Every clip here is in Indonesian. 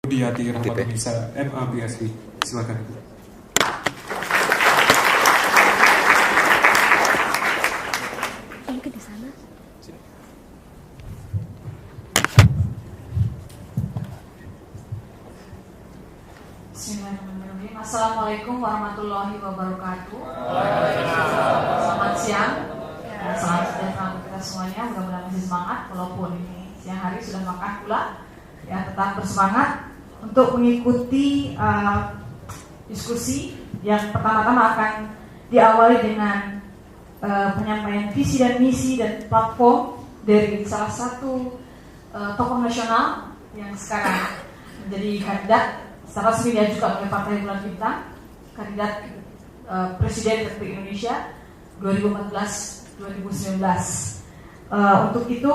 Budiati Rahmatunisa MABSI. Silakan. Bismillahirrahmanirrahim. Assalamualaikum warahmatullahi wabarakatuh. Selamat siang. Salam sejahtera untuk kita semuanya. Mudah-mudahan masih semangat walaupun ini siang hari sudah makan pula. Ya, tetap bersemangat untuk mengikuti diskusi yang pertama-tama akan diawali dengan penyampaian visi dan misi dan platform dari salah satu tokoh nasional yang sekarang menjadi kandidat secara resmi diajukan oleh Partai Bulan Bintang, kandidat Presiden Republik Indonesia 2014-2019. Untuk itu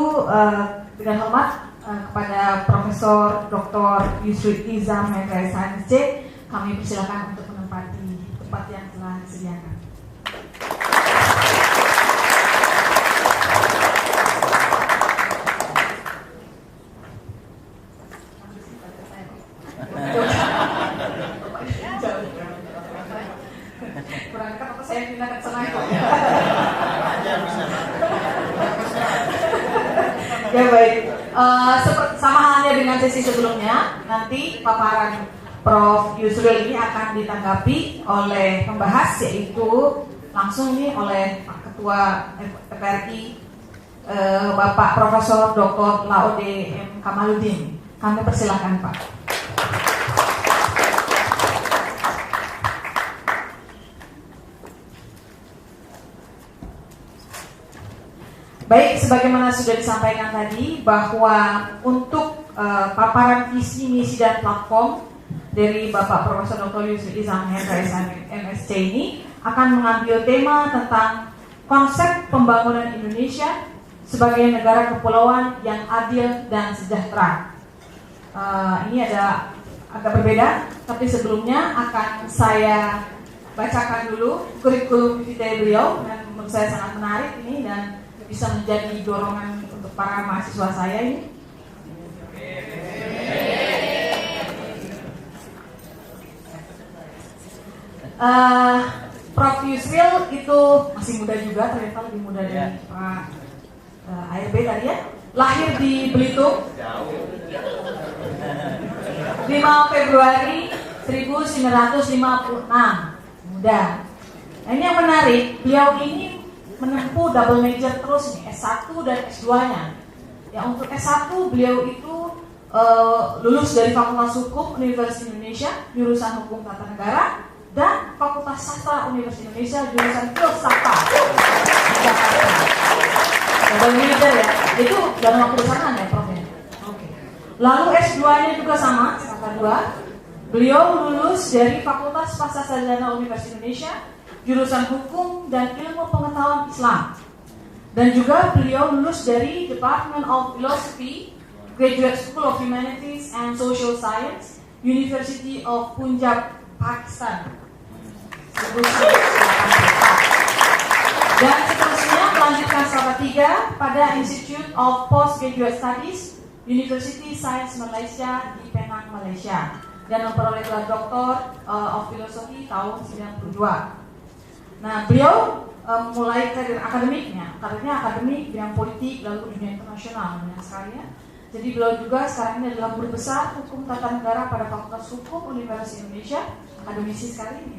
dengan hormat kepada Profesor Dr. Yusri Izam Hendra SHMC, kami persilakan untuk menempati tempat yang telah disediakan. Kurang dekat atau saya pindah ke sana itu? Ya baik. Sama halnya dengan sesi sebelumnya, nanti paparan Prof. Yusril ini akan ditanggapi oleh pembahas, yaitu langsung nih oleh Pak Ketua TPRI Bapak Profesor Dr. Laude M. Kamaludin. Kami persilakan Pak. Baik, sebagaimana sudah disampaikan tadi bahwa untuk paparan visi, misi dan platform dari Bapak Profesor Dr. Yusri Izam Hendra MSc ini akan mengambil tema tentang konsep pembangunan Indonesia sebagai negara kepulauan yang adil dan sejahtera. Ini ada agak berbeda, tapi sebelumnya akan saya bacakan dulu kurikulum vitae beliau dan menurut saya sangat menarik ini dan bisa menjadi dorongan untuk para mahasiswa saya ini. Prof. Yusril itu masih muda juga, ternyata lebih muda dari Pak ARB tadi ya. Lahir di Belitung 5 Februari 1956. Muda. Nah, ini yang menarik, beliau ini menempuh double major terus nih, S1 dan S2-nya. Ya, untuk S1 beliau itu lulus dari Fakultas Hukum Universitas Indonesia, jurusan Hukum Tata Negara, dan Fakultas Sastra Universitas Indonesia, jurusan Filsafat. Double major ya, itu dalam waktu bersamaan ya Prof. Oke. Lalu S2-nya juga sama, angka 2. Beliau lulus dari Fakultas Pasca Sarjana Universitas Indonesia, jurusan Hukum dan Ilmu Pengetahuan Islam. Dan juga beliau lulus dari Department of Philosophy, Graduate School of Humanities and Social Science, University of Punjab, Pakistan. Dan seterusnya melanjutkan strata 3 pada Institute of Postgraduate Studies, University Science Malaysia di Penang, Malaysia. Dan memperoleh gelar Doktor of Philosophy tahun 92. Nah, beliau mulai karir akademiknya, karirnya akademik, bidang politik, lalu dunia internasional, banyak sekali ya. Jadi beliau juga sekarang ini adalah guru besar Hukum Tata Negara pada Fakultas Hukum Universitas Indonesia, akademisi sekali ini.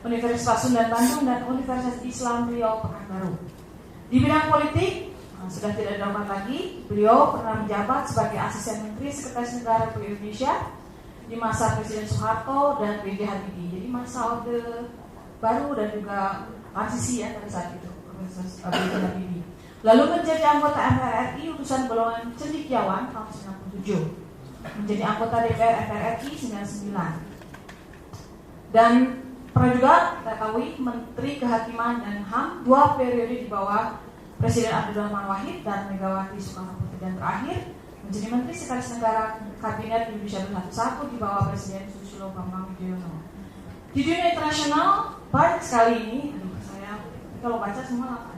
Universitas Pasundan Bandung dan Universitas Islam Riau Pekanbaru. Di bidang politik, sudah tidak diragukan lagi, beliau pernah menjabat sebagai Asisten Menteri Sekretaris Negara Republik Indonesia di masa Presiden Soeharto dan B.J. Habibie. Jadi masa orde baru dan juga transisi ya pada saat itu, lalu menjadi anggota MPR RI utusan golongan cendekiawan tahun 97, menjadi anggota DPR MPR RI 99, dan pernah juga kita ketahui Menteri Kehakiman dan HAM 2 periode di bawah Presiden Abdurrahman Wahid dan Megawati Soekarno Putri, dan terakhir menjadi Menteri Sekretaris Negara Kabinet Indonesia Bersatu di bawah Presiden Susilo Bambang Yudhoyono. Di dunia internasional banyak sekali ini, saya kalau baca semua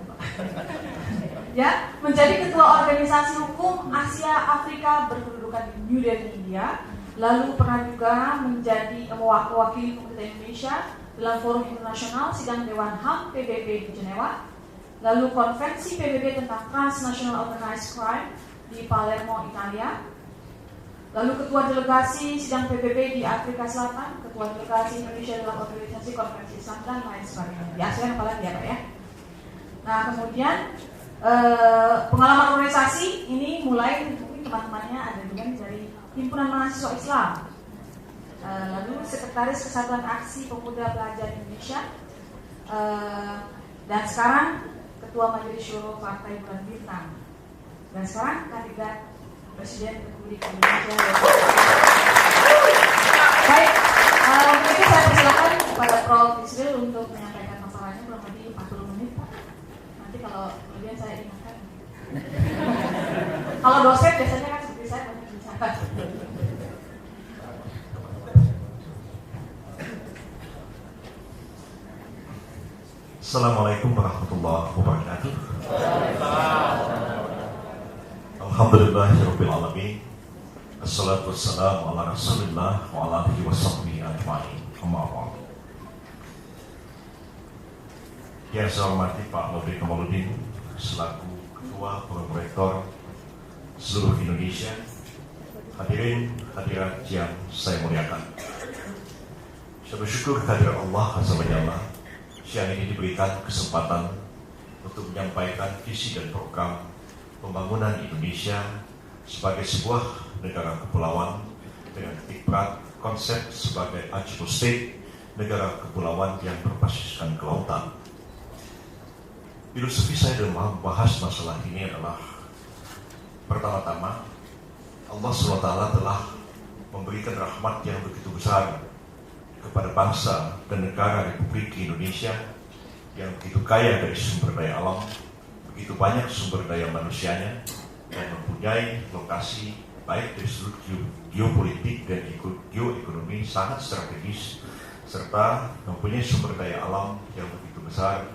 ya, menjadi Ketua Organisasi Hukum Asia Afrika berkedudukan di New Delhi, India, lalu pernah juga menjadi mewakili pemerintah Indonesia dalam forum internasional sidang Dewan HAM PBB di Jenewa, lalu konvensi PBB tentang Transnational Organized Crime di Palermo, Italia, lalu ketua delegasi sidang PBB di Afrika Selatan, ketua delegasi Indonesia dalam organisasi konferensi Islam dan lain sebagainya. Di ASEAN apalagi ya Pak ya. Nah kemudian pengalaman organisasi ini mulai mungkin teman-temannya ada juga dari Himpunan Mahasiswa Islam, lalu Sekretaris Kesatuan Aksi Pemuda Pelajar Indonesia, dan sekarang Ketua Majelis Syuro Partai Bulan Bintang, dan sekarang kandidat Presiden Republik Indonesia. Baik, untuk itu saya persilakan kepada Prof. Yusril untuk menyampaikan masalahnya kurang lebih 40 menit Pak. Nanti kalau kemudian saya ingatkan. Kalau dosen biasanya kan seperti saya banyak bicara. Assalamualaikum warahmatullahi wabarakatuh. Alhamdulillahirabbil alamin. Assalatu wassalamu ala Rasulillah wa ala alihi washabbihi ajmain. Amma ba'd. Yang saya hormati Pak Nurdin Kamaludin selaku Ketua Forum Rektor seluruh Indonesia, hadirin hadirat yang saya muliakan. Saya bersyukur kehadirat Allah Azza wa Jalla siang ini diberikan kesempatan untuk menyampaikan visi dan program pembangunan Indonesia sebagai sebuah negara kepulauan dengan titik berat konsep sebagai Archipel State, negara kepulauan yang berbasiskan kelautan. Filosofi saya dalam membahas masalah ini adalah pertama-tama Allah SWT telah memberikan rahmat yang begitu besar kepada bangsa dan negara Republik Indonesia yang begitu kaya dari sumber daya alam, begitu banyak sumber daya manusianya, dan mempunyai lokasi baik dari sudut geopolitik dan geoekonomi sangat strategis, serta mempunyai sumber daya alam yang begitu besar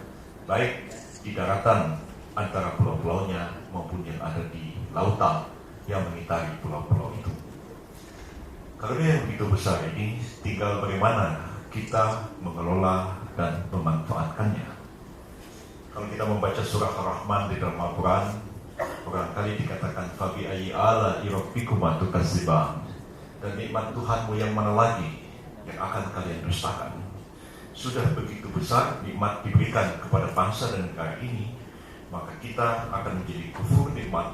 baik di daratan antara pulau-pulaunya maupun yang ada di lautan yang mengitari pulau-pulau itu. Karena yang begitu besar ini, tinggal bagaimana kita mengelola dan memanfaatkannya. Kalau kita membaca surah Ar-Rahman di dalam Al-Quran, barangkali dikatakan Fabi ayyi ala rabbikuma tukadziban, dan nikmat Tuhanmu yang mana lagi yang akan kalian dustakan. Sudah begitu besar nikmat diberikan kepada bangsa dan negara ini, maka kita akan menjadi kufur nikmat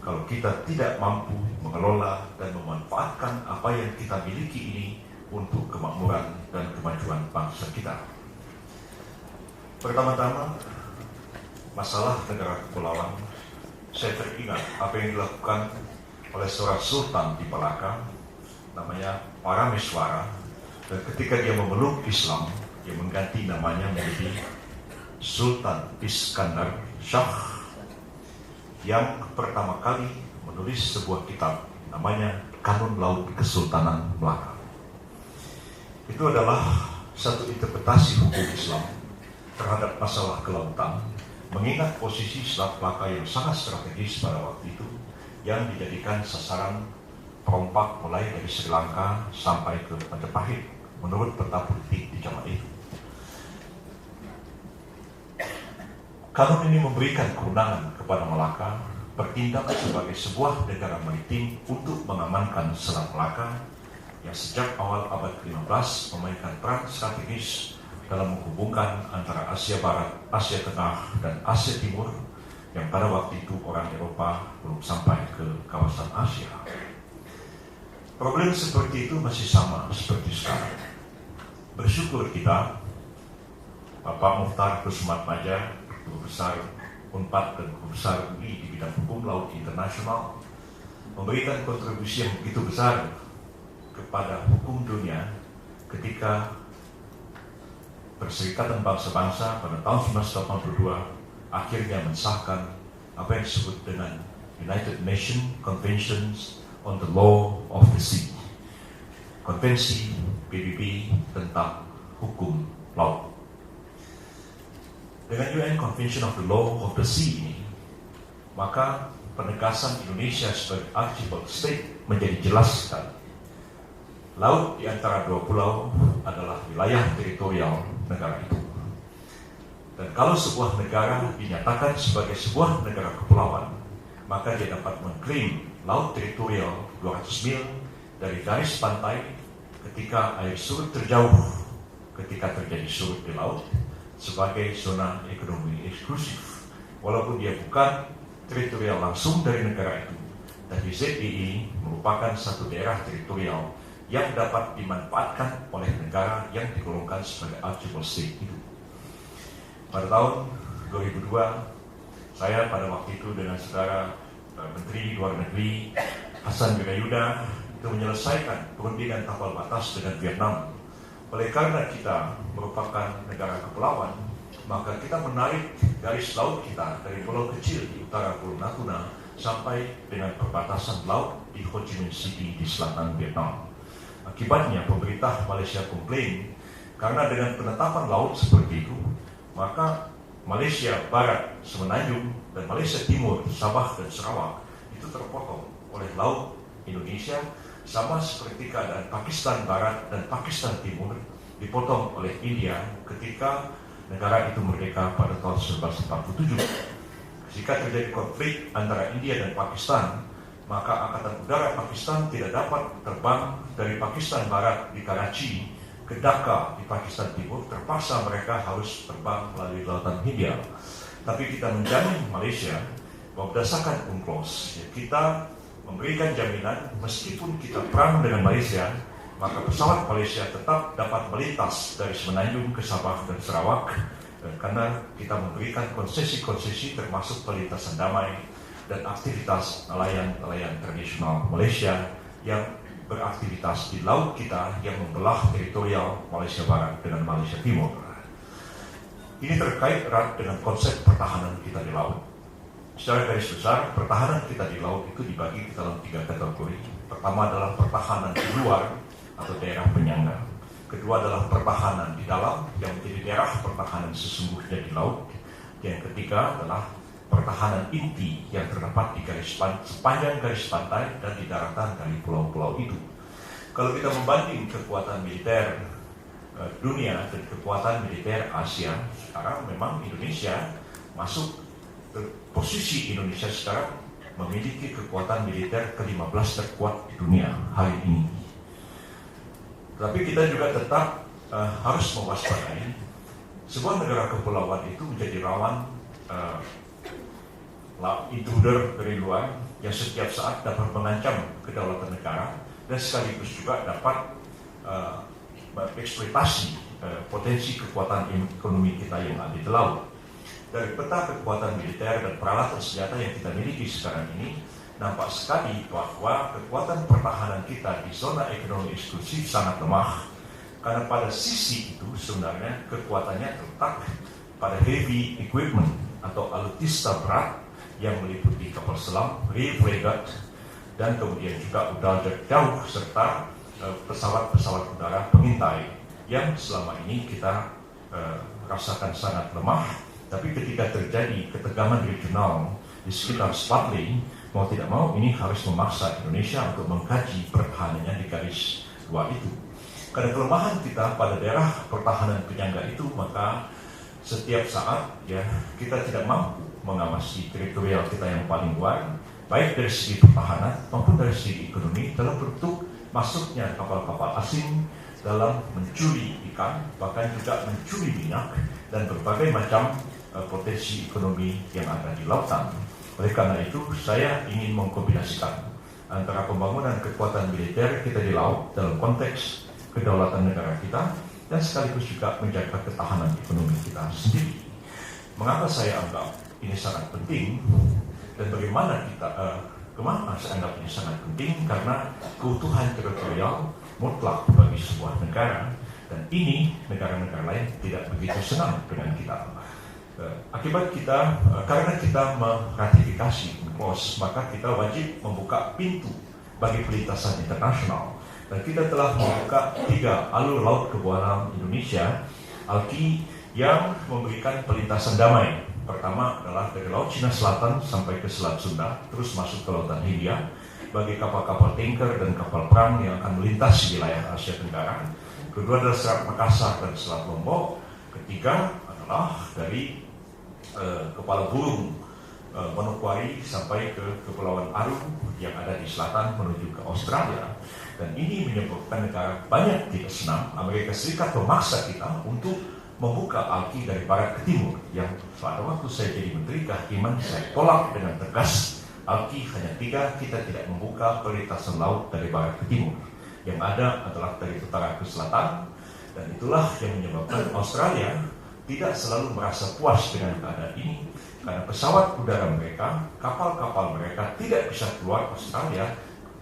kalau kita tidak mampu mengelola dan memanfaatkan apa yang kita miliki ini untuk kemakmuran dan kemajuan bangsa kita. Pertama-tama, masalah negara kepulauan, saya teringat apa yang dilakukan oleh seorang sultan di Malaka, namanya Parameswara, dan ketika dia memeluk Islam, dia mengganti namanya menjadi Sultan Iskandar Shah, yang pertama kali menulis sebuah kitab namanya Kanun Laut Kesultanan Melaka. Itu adalah satu interpretasi hukum Islam terhadap masalah kelautan, mengingat posisi Selat Melaka yang sangat strategis pada waktu itu, yang dijadikan sasaran perompak mulai dari Sri Lanka sampai ke Majapahit menurut peta politik di zaman itu. Kanun ini memberikan kewenangan kepada Malaka bertindak sebagai sebuah negara maritim untuk mengamankan Selat Melaka yang sejak awal abad ke-15 memainkan peran strategis dalam menghubungkan antara Asia Barat, Asia Tengah, dan Asia Timur yang pada waktu itu orang Eropa belum sampai ke kawasan Asia. Problem seperti itu masih sama seperti sekarang. Bersyukur kita, Bapak Mukhtar Kussumatmaja, Guru Besar UNPAD dan Guru Besar UI di bidang hukum laut internasional, memberikan kontribusi yang begitu besar kepada hukum dunia ketika Perserikatan Bangsa-Bangsa pada tahun 1982 akhirnya mensahkan apa yang disebut dengan United Nations Conventions on the Law of the Sea, Konvensi PBB tentang hukum laut. Dengan UN Convention of the Law of the Sea ini, maka penegasan Indonesia sebagai Archipel State menjadi jelas sekali. laut di antara dua pulau adalah wilayah teritorial negara itu. Dan kalau sebuah negara dinyatakan sebagai sebuah negara kepulauan, maka dia dapat mengklaim laut teritorial 200 mil dari garis pantai ketika air surut terjauh, ketika terjadi surut di laut, sebagai zona ekonomi eksklusif. Walaupun dia bukan teritorial langsung dari negara itu, tapi ZEE merupakan satu daerah teritorial yang dapat dimanfaatkan oleh negara yang digolongkan sebagai eligible state itu. Pada tahun 2002, saya pada waktu itu dengan saudara Menteri Luar Negeri Hassan Wirayuda itu menyelesaikan perundingan tapal batas dengan Vietnam. Oleh karena kita merupakan negara kepulauan, maka kita menarik garis laut kita dari pulau kecil di utara Pulau Natuna sampai dengan perbatasan laut di Ho Chi Minh City di selatan Vietnam. Akibatnya pemerintah Malaysia komplain karena dengan penetapan laut seperti itu, maka Malaysia Barat, Semenanjung, dan Malaysia Timur, Sabah dan Sarawak itu terpotong oleh laut Indonesia, sama seperti keadaan Pakistan Barat dan Pakistan Timur dipotong oleh India ketika negara itu merdeka pada tahun 1947. Jika terjadi konflik antara India dan Pakistan, maka Angkatan Udara Pakistan tidak dapat terbang dari Pakistan Barat di Karachi ke Dhaka di Pakistan Timur, terpaksa mereka harus terbang melalui Lautan Hindia. Tapi kita menjamin Malaysia bahwa berdasarkan UNCLOS, kita memberikan jaminan meskipun kita perang dengan Malaysia, maka pesawat Malaysia tetap dapat melintas dari Semenanjung ke Sabah dan Sarawak, karena kita memberikan konsesi-konsesi termasuk pelintasan damai dan aktivitas nelayan-nelayan tradisional Malaysia yang beraktivitas di laut kita yang membelah teritorial Malaysia Barat dengan Malaysia Timur. Ini terkait erat dengan konsep pertahanan kita di laut. Secara garis besar, pertahanan kita di laut itu dibagi ke dalam 3 kategori. Pertama adalah pertahanan di luar atau daerah penyangga. Kedua adalah pertahanan di dalam yang menjadi daerah pertahanan sesungguhnya di laut. Yang ketiga adalah pertahanan inti yang terdapat di sepanjang garis pantai dan di daratan dari pulau-pulau itu. Kalau kita membanding kekuatan militer dunia dan kekuatan militer Asia, sekarang memang Indonesia masuk ke posisi Indonesia sekarang memiliki kekuatan militer ke-15 terkuat di dunia hari ini. Tapi kita juga tetap harus mewaspadai sebuah negara kepulauan itu menjadi rawan intruder dari luar yang setiap saat dapat mengancam kedaulatan negara dan sekaligus juga dapat mengeksploitasi potensi kekuatan ekonomi kita yang ada di laut. Dari peta kekuatan militer dan peralatan senjata yang kita miliki sekarang ini, nampak sekali bahwa kekuatan pertahanan kita di zona ekonomi eksklusif sangat lemah, karena pada sisi itu sebenarnya kekuatannya terletak pada heavy equipment atau alutsista berat yang meliputi kapal selam, fregat, dan kemudian juga udara jauh serta pesawat-pesawat udara pengintai yang selama ini kita rasakan sangat lemah. Tapi ketika terjadi ketegangan regional di sekitar Spratly, mau tidak mau ini harus memaksa Indonesia untuk mengkaji pertahanannya di garis luar itu. Karena kelemahan kita pada daerah pertahanan penyangga itu, maka setiap saat ya kita tidak mampu mengawasi teritorial kita yang paling luar, baik dari segi pertahanan maupun dari segi ekonomi, dalam bentuk masuknya kapal-kapal asing dalam mencuri ikan, bahkan juga mencuri minyak dan berbagai macam potensi ekonomi yang ada di lautan. Oleh karena itu, saya ingin mengkombinasikan antara pembangunan kekuatan militer kita di laut dalam konteks kedaulatan negara kita dan sekaligus juga menjaga ketahanan ekonomi kita sendiri. Mengapa saya anggap ini sangat penting dan bagaimana kenapa saya anggap ini sangat penting? Karena keutuhan teritorial mutlak bagi sebuah negara, dan ini negara-negara lain tidak begitu senang dengan kita. Akibat kita, karena kita meratifikasi UNCLOS, maka kita wajib membuka pintu bagi pelintasan internasional. Dan kita telah membuka 3 alur laut ke dalam Indonesia, ALKI, yang memberikan pelintasan damai Pertama adalah dari Laut Cina Selatan sampai ke Selat Sunda, terus masuk ke Lautan Hindia bagi kapal-kapal tanker dan kapal perang yang akan melintasi wilayah Asia Tenggara. Kedua adalah Selat Makassar dan Selat Lombok. Ketiga adalah dari Kepala Burung Manokwari sampai ke Kepulauan Aru yang ada di selatan menuju ke Australia. Dan ini menyebabkan negara banyak tidak senang. Amerika Serikat memaksa kita untuk membuka alki dari barat ke timur, yang pada waktu saya jadi Menteri Kehakiman saya tolak dengan tegas. Alki hanya 3, kita tidak membuka perlintasan laut dari barat ke timur. Yang ada adalah dari utara ke selatan, dan itulah yang menyebabkan Australia tidak selalu merasa puas dengan keadaan ini, karena pesawat udara mereka, kapal-kapal mereka tidak bisa keluar Australia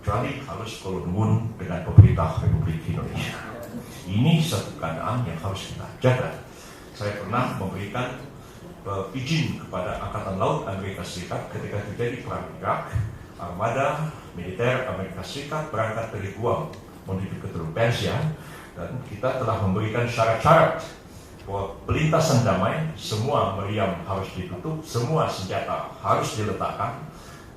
kecuali harus kolonimun dengan pemerintah Republik Indonesia. Ini satu keadaan yang harus kita jaga. Saya pernah memberikan izin kepada Angkatan Laut Amerika Serikat ketika terjadi perang Irak. Armada militer Amerika Serikat berangkat dari Guam menuju ke Teluk Persia, dan kita telah memberikan syarat-syarat bahwa pelintasan damai, semua meriam harus ditutup, semua senjata harus diletakkan.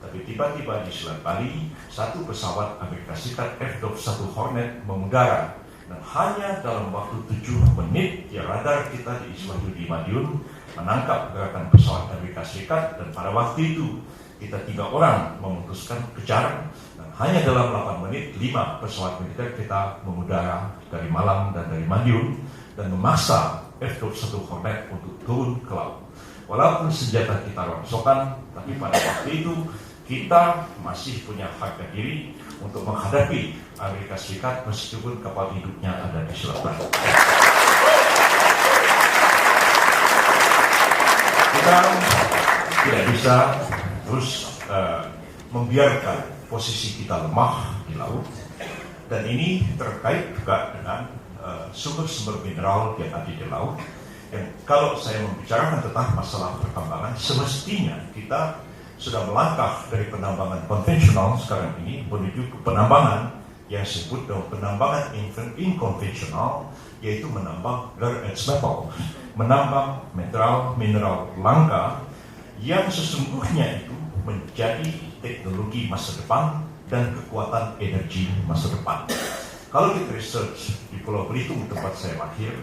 Tapi tiba-tiba di Selat Bali, satu pesawat Amerika Serikat F-21 Hornet mengudara. Dan hanya dalam waktu 7 menit, ya radar kita di Iswah Yudi Madiun menangkap gerakan pesawat Amerika Serikat, dan pada waktu itu kita 3 orang memutuskan kejar, dan hanya dalam 8 menit 5 pesawat militer kita mengudara dari Malang dan dari Madiun dan memaksa F-21 Hornet untuk turun ke laut. Walaupun senjata kita rongsokan, tapi pada waktu itu kita masih punya harga diri untuk menghadapi Amerika Serikat meskipun kapal hidupnya ada di Selat Bali. Kita tidak bisa terus membiarkan posisi kita lemah di laut, dan ini terkait juga dengan sumber-sumber mineral yang ada di laut. Dan kalau saya membicarakan tentang masalah pertambangan, semestinya kita sudah melangkah dari penambangan konvensional sekarang ini menuju ke penambangan yang disebut dengan penambangan inkonvensional, yaitu menambang rare earth metal, menambang mineral langka yang sesungguhnya itu menjadi teknologi masa depan dan kekuatan energi masa depan. Kalau kita research di Pulau Belitung tempat saya lahir,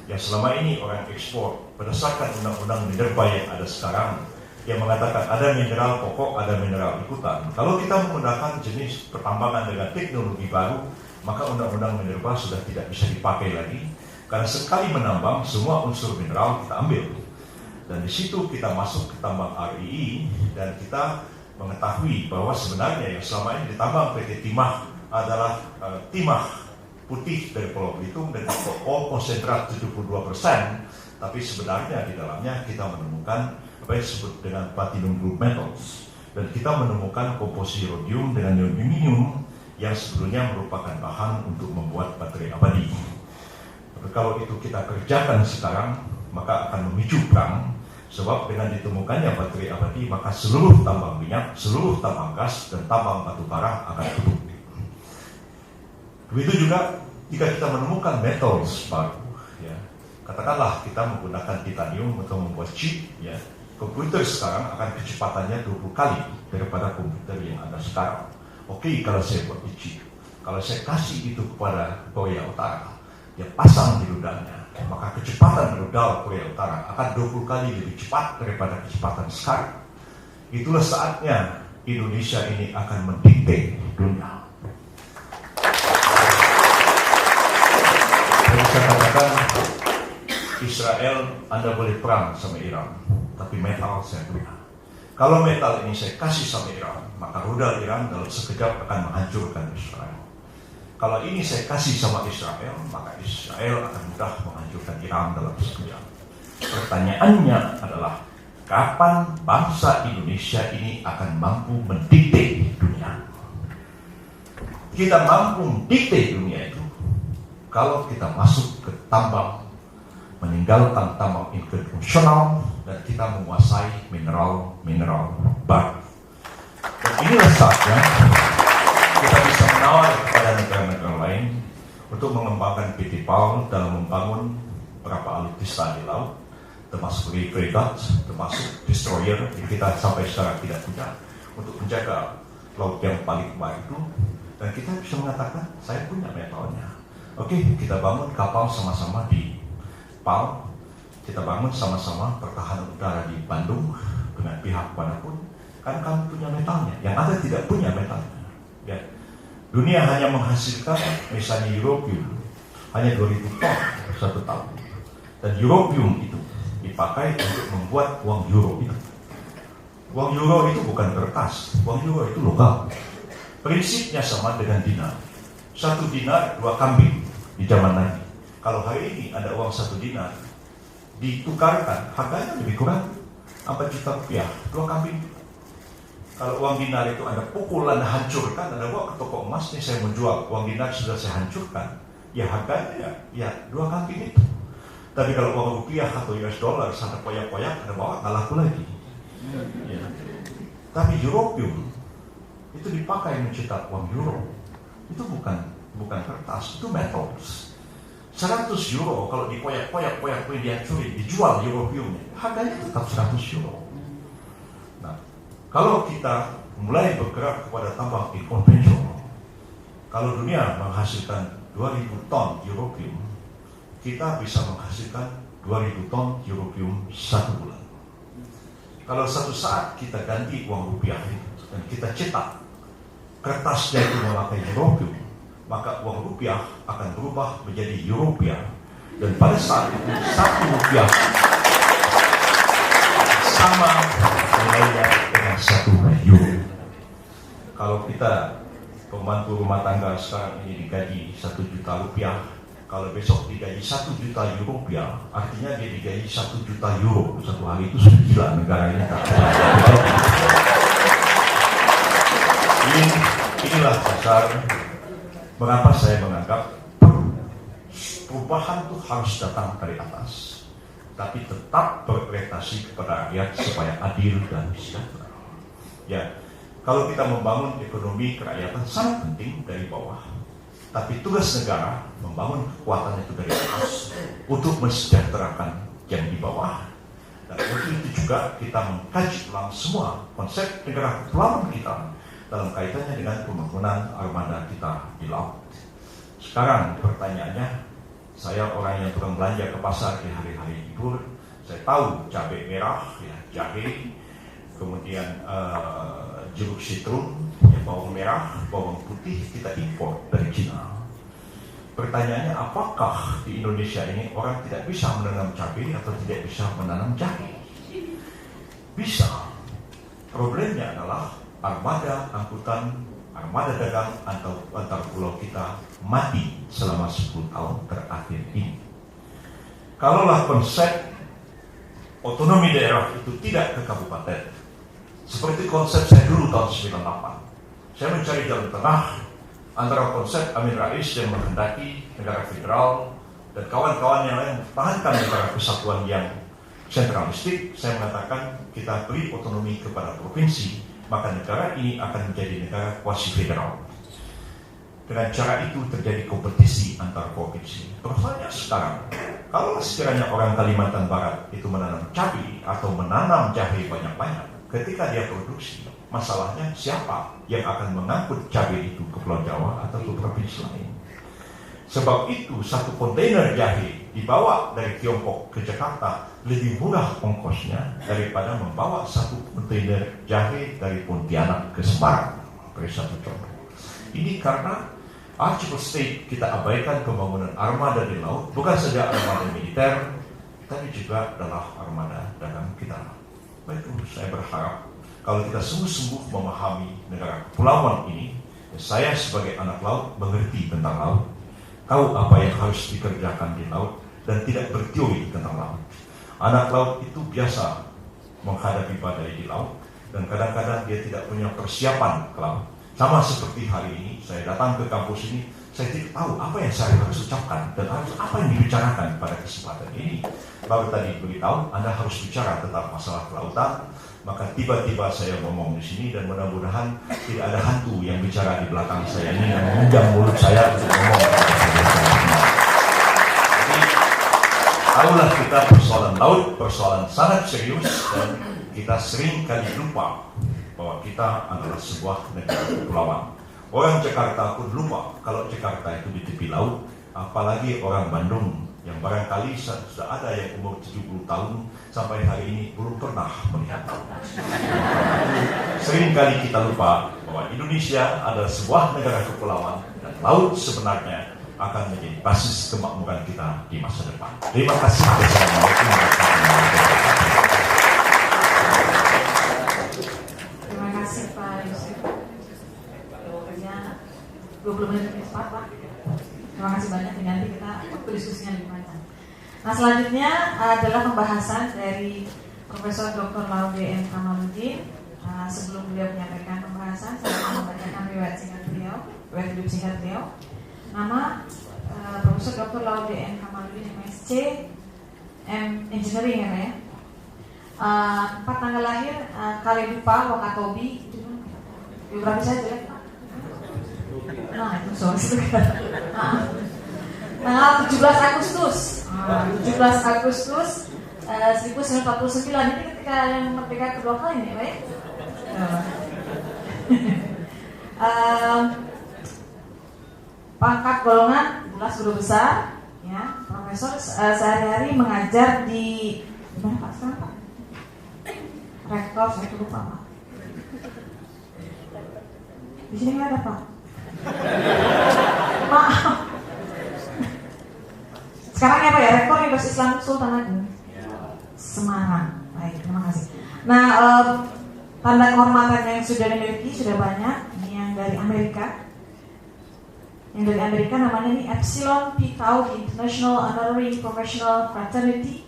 yang selama ini orang ekspor berdasarkan undang-undang minerba yang ada sekarang, yang mengatakan ada mineral pokok, ada mineral ikutan. Kalau kita menggunakan jenis pertambangan dengan teknologi baru, maka undang-undang minerba sudah tidak bisa dipakai lagi, karena sekali menambang semua unsur mineral kita ambil. Dan di situ kita masuk ke tambang RII, dan kita mengetahui bahwa sebenarnya yang selama ini ditambang PT Timah adalah timah putih dari Pulau Belitung dengan konsentrat 72%, tapi sebenarnya di dalamnya kita menemukan apa yang disebut dengan platinum group metals, dan kita menemukan komposisi rhodium dengan aluminium yang sebetulnya merupakan bahan untuk membuat baterai abadi. Tapi kalau itu kita kerjakan sekarang, maka akan memicu perang, sebab dengan ditemukannya baterai abadi, maka seluruh tambang minyak, seluruh tambang gas, dan tambang batu bara akan tutup. Begitu juga jika kita menemukan metals baru, ya, katakanlah kita menggunakan titanium untuk membuat chip, ya, komputer sekarang akan kecepatannya 20 kali daripada komputer yang ada sekarang. Oke, kalau saya buat chip, kalau saya kasih itu kepada Korea Utara, dia pasang di rudalnya, maka kecepatan rudal Korea Utara akan 20 kali lebih cepat daripada kecepatan sekarang. Itulah saatnya Indonesia ini akan mendikte dunia. Saya katakan, Israel, Anda boleh perang sama Iran, tapi metal saya punya. Kalau metal ini saya kasih sama Iran, maka rudal Iran dalam sekejap akan menghancurkan Israel. Kalau ini saya kasih sama Israel, maka Israel akan mudah menghancurkan Iran dalam sekejap. Pertanyaannya adalah, kapan bangsa Indonesia ini akan mampu mendikte dunia? Kita mampu mendikte dunia itu kalau kita masuk ke tambang, meninggalkan tambang konvensional, dan kita menguasai mineral baru. Dan inilah saatnya kita bisa menawar kepada negara-negara lain untuk mengembangkan PT PAL dalam membangun beberapa alutsista di laut, termasuk fregat, termasuk destroyer yang kita sampai sekarang tidak punya untuk menjaga laut yang paling baik itu. Dan kita bisa mengatakan, saya punya metalnya. Oke, kita bangun kapal sama-sama di PAL, kita bangun sama-sama pertahanan udara di Bandung dengan pihak manapun, kan kami punya metalnya. Yang ada tidak punya metalnya. Ya. Dunia hanya menghasilkan misalnya europium hanya 2000 ton satu tahun. Dan europium itu dipakai untuk membuat uang euro itu. Uang euro itu bukan kertas, uang euro itu logam. Prinsipnya sama dengan dinar. 1 dinar 2 kambing di zaman Nabi. Kalau hari ini ada uang 1 dinar ditukarkan, harganya lebih kurang 4 juta rupiah, 2 kambing. Kalau uang dinar itu ada pukulan, hancurkan, ada bawa ke toko emas, nih saya menjual uang dinar sudah saya hancurkan, ya harganya ya 2 kambing itu. Tapi kalau uang rupiah atau US dollar sampai koyak-koyak, ada bawa nggak laku lagi. Ya. Tapi europium itu dipakai mencetak uang euro. Itu bukan kertas, itu metals. 100 euro kalau dipoyak-poyak dihancurin, dijual europiumnya, harganya tetap 100 euro. Nah, kalau kita mulai bergerak kepada tambang konvensional, kalau dunia menghasilkan 2000 ton europium, kita bisa menghasilkan 2000 ton europium 1 bulan. Kalau satu saat kita ganti uang rupiah dan kita cetak kertasnya itu memakai europium, maka uang rupiah akan berubah menjadi europia. Dan pada saat itu 1 rupiah sama nilainya dengan 1 euro. Kalau kita pembantu rumah tangga sekarang ini digaji 1 juta rupiah, kalau besok digaji 1 juta rupiah, artinya dia digaji 1 juta euro. Satu hari itu sudah gila negara ini. Inilah dasar mengapa saya menganggap perubahan itu harus datang dari atas, tapi tetap berorientasi kepada rakyat supaya adil dan sejahtera. Ya, kalau kita membangun ekonomi kerakyatan sangat penting dari bawah, tapi tugas negara membangun kekuatan itu dari atas untuk mensejahterakan yang di bawah. Dan untuk itu juga kita mengkaji ulang semua konsep negara kepulauan kita dalam kaitannya dengan pembangunan armada kita di laut. Sekarang pertanyaannya, saya orang yang tukang belanja ke pasar di hari-hari libur, saya tahu cabai merah, ya, jahe, kemudian jeruk sitrun, ya, bawang merah, bawang putih kita impor dari Cina. Pertanyaannya, apakah di Indonesia ini orang tidak bisa menanam cabai atau tidak bisa menanam jahe? Bisa. Problemnya adalah armada angkutan, armada dagang antar pulau kita mati selama 10 tahun terakhir ini. Kalaulah konsep otonomi daerah itu tidak ke kabupaten, seperti konsep saya dulu tahun 98, saya mencari jalan tengah antara konsep Amin Rais yang menghendaki negara federal dan kawan-kawan yang lain mempertahankan negara kesatuan yang sentralistik. Saya mengatakan kita beri otonomi kepada provinsi, maka negara ini akan menjadi negara kuasi federal. Dengan cara itu terjadi kompetisi antar provinsi. Persoalannya sekarang, kalau sekiranya orang Kalimantan Barat itu menanam cabai atau menanam jahe banyak-banyak, ketika dia produksi, masalahnya siapa yang akan mengangkut cabai itu ke Pulau Jawa atau ke provinsi lain? Sebab itu 1 kontainer jahe dibawa dari Tiongkok ke Jakarta lebih murah ongkosnya daripada membawa 1 kontainer jahe dari Pontianak ke Semarang. Beri satu contoh. Ini karena Archipel State kita abaikan pembangunan armada di laut, bukan saja armada militer, tapi juga adalah armada dagang kita. Baik, saya berharap kalau kita sungguh-sungguh memahami negara kepulauan ini, saya sebagai anak laut mengerti tentang laut, tahu apa yang harus dikerjakan di laut, dan tidak berteori tentang laut. Anak laut itu biasa menghadapi badai di laut, dan kadang-kadang dia tidak punya persiapan ke laut. Sama seperti hari ini, saya datang ke kampus ini, saya tidak tahu apa yang saya harus ucapkan, dan apa yang dibicarakan pada kesempatan ini. Baru tadi beritahu, Anda harus bicara tentang masalah kelautan, maka tiba-tiba saya ngomong di sini, dan mudah-mudahan tidak ada hantu yang bicara di belakang saya ini yang mengundang mulut saya untuk ngomong. Jadi Tahulah kita persoalan laut, persoalan sangat serius, dan kita sering kali lupa bahwa kita adalah sebuah negara kepulauan. Orang Jakarta pun lupa kalau Jakarta itu di tepi laut, apalagi orang Bandung yang barangkali sudah ada yang umur 70 tahun sampai hari ini belum pernah melihat laut. Sering kali kita lupa bahwa Indonesia adalah sebuah negara kepulauan dan laut sebenarnya akan menjadi basis kemakmuran kita di masa depan. Terima kasih. Wassalamualaikum warahmatullahi wabarakatuh. Terima kasih Pak Yusuf. Jawabannya 20 menit lebih cepat Pak. Terima kasih banyak. Nanti kita waktu diskusinya lebih panjang. Nah selanjutnya adalah pembahasan dari Profesor Dr. Laude M. Kamaludin. Sebelum beliau menyampaikan pembahasan, saya akan membacakan riwayat hidup singkat beliau. Nama Profesor Dr. Laude M. Kamaludin MSc, Engineering ya. Tempat tanggal lahir Kaledupa, Wakatobi. Biografi saya jelek Pak. Nah itu sorry. Tanggal 17 Agustus 1949. Ini ketika yang merdeka kedua kali nih, baik? Pangkat golongan jelas guru besar, ya. Profesor sehari-hari mengajar di mana Pak sekarang Pak? Rektor, saya lupa Pak. Di sini nggak ada Pak. Maaf. Sekarang ya Pak ya, Rektor Universitas Islam Sultan Agung Semarang. Baik, terima kasih. Nah, tanda kehormatan yang sudah dimiliki sudah banyak. Ini yang dari Amerika. Yang dari Amerika namanya ini Epsilon Pi Tau International Honorary Professional Fraternity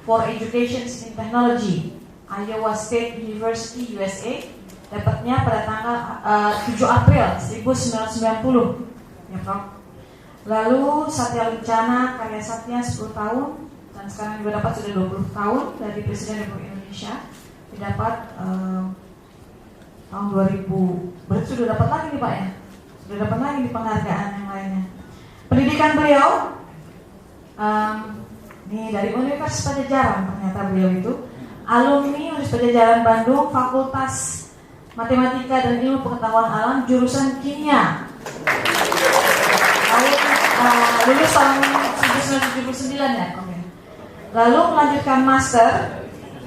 for Education in Technology, Iowa State University, USA. Dapatnya pada tanggal 7 April 1990, ya Prof. Lalu Satya Lencana Karya Satya 10 tahun, dan sekarang juga dapat sudah 20 tahun dari Presiden Republik Indonesia. Didapat tahun 2000, berarti sudah dapat lagi nih Pak ya. Sudah dapat lagi di penghargaan yang lainnya. Pendidikan beliau ini dari Universitas Padjadjaran, ternyata beliau itu alumni Universitas Padjadjaran Bandung, Fakultas Matematika dan Ilmu Pengetahuan Alam, jurusan Kimia. Lulus tahun 1979 ya. Lalu melanjutkan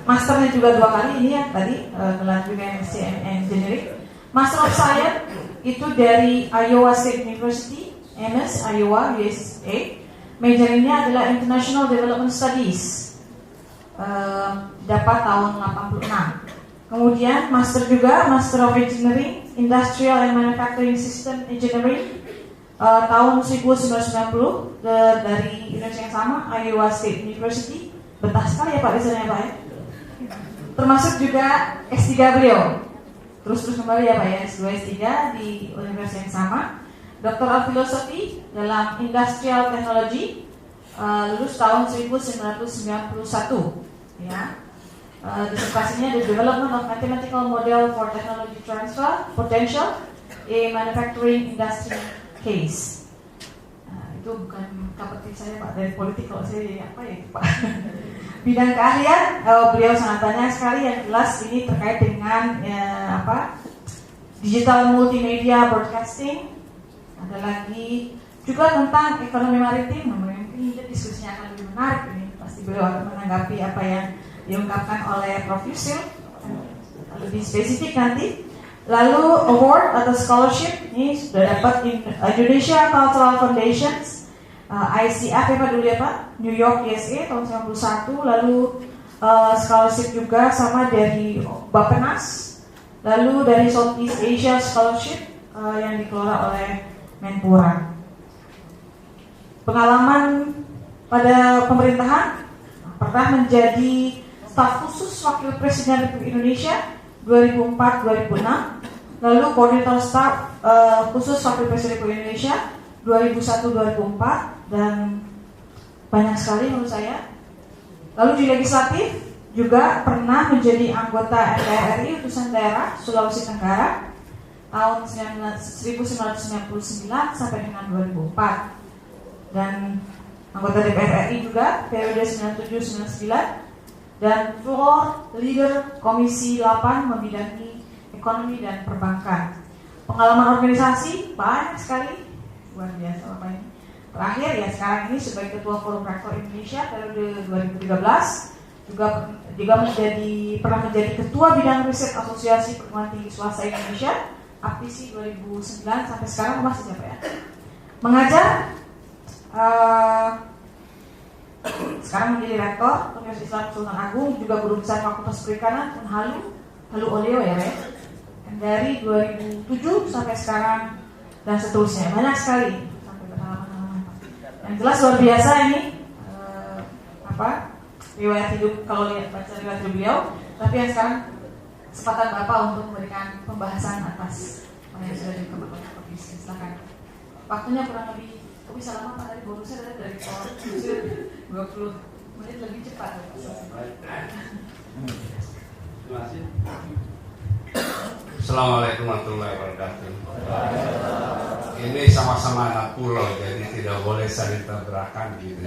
masternya juga 2 kali. Ini ya tadi gelar juga MSc Engineering. Master of Science itu dari Iowa State University, MS Iowa, USA. Majornya adalah International Development Studies. Dapat tahun 86. Kemudian master juga, Master of Engineering, Industrial and Manufacturing System Engineering, tahun 1990 dari Indonesia yang sama, Iowa State University. Betah sekali ya Pak desainnya Pak ya. Termasuk juga S3 beliau. Terus kembali ya Pak ya, S2 S3 di universitas yang sama. Doktor of Philosophy dalam Industrial Technology, lulus tahun 1991 ya. Disertasinya The Development of Mathematical Model for Technology Transfer Potential in Manufacturing Industry Case. Itu bukan kapten saya Pak, dari politik. Kalau saya jadi apa ya Pak. Bidang keahlian beliau sangat banyak sekali. Yang jelas ini terkait dengan digital multimedia broadcasting. Ada lagi juga tentang ekonomi maritim. Mungkin diskusinya akan lebih menarik ini. Pasti beliau akan menanggapi apa yang diungkapkan oleh Prof. Yusuf lebih spesifik nanti. Lalu award atau scholarship ini sudah dapat Indonesia Cultural Foundations, ICF ya Pak dulu ya Pak, New York USA tahun 91. Lalu scholarship juga sama dari Bappenas. Lalu dari Southeast Asia Scholarship yang dikelola oleh Menpora. Pengalaman pada pemerintahan, pernah menjadi staf khusus Wakil Presiden Republik Indonesia 2004-2006, lalu koordinator staf khusus Wakil Presiden Republik Indonesia 2001-2004, dan banyak sekali menurut saya. Lalu di legislatif juga pernah menjadi anggota MPR RI utusan daerah Sulawesi Tenggara tahun 1999 sampai dengan 2004, dan anggota DPR RI juga periode 97-99, dan floor leader Komisi 8 membidangi ekonomi dan perbankan. Pengalaman organisasi banyak sekali, luar biasa Bapak ini. Terakhir ya sekarang ini sebagai Ketua Forum Rektor Indonesia periode 2013, juga pernah menjadi Ketua Bidang Riset Asosiasi Perguruan Tinggi Swasta Indonesia APTISI 2009 sampai sekarang masih siapa ya? Mengajar, sekarang menjadi Rektor Universitas Islam Sultan Agung, juga Guru Besar Fakultas Perikanan Halu Oleo ya, dari 2007 sampai sekarang dan seterusnya, banyak sekali sampai berhalaman-halaman. Yang jelas luar biasa ini riwayat hidup kalau lihat baca riwayat hidup beliau. Tapi yang sekarang kesempatan Bapak untuk memberikan pembahasan atas apa yang sudah dikemukakan Bapak. Silakan. Waktunya kurang lebih bisa lama Pak, dari bonusnya dari 20 menit lebih cepat. Terima kasih. Assalamualaikum warahmatullahi wabarakatuh. Ini sama-sama anak pulau, jadi tidak boleh saling tabrakan gitu.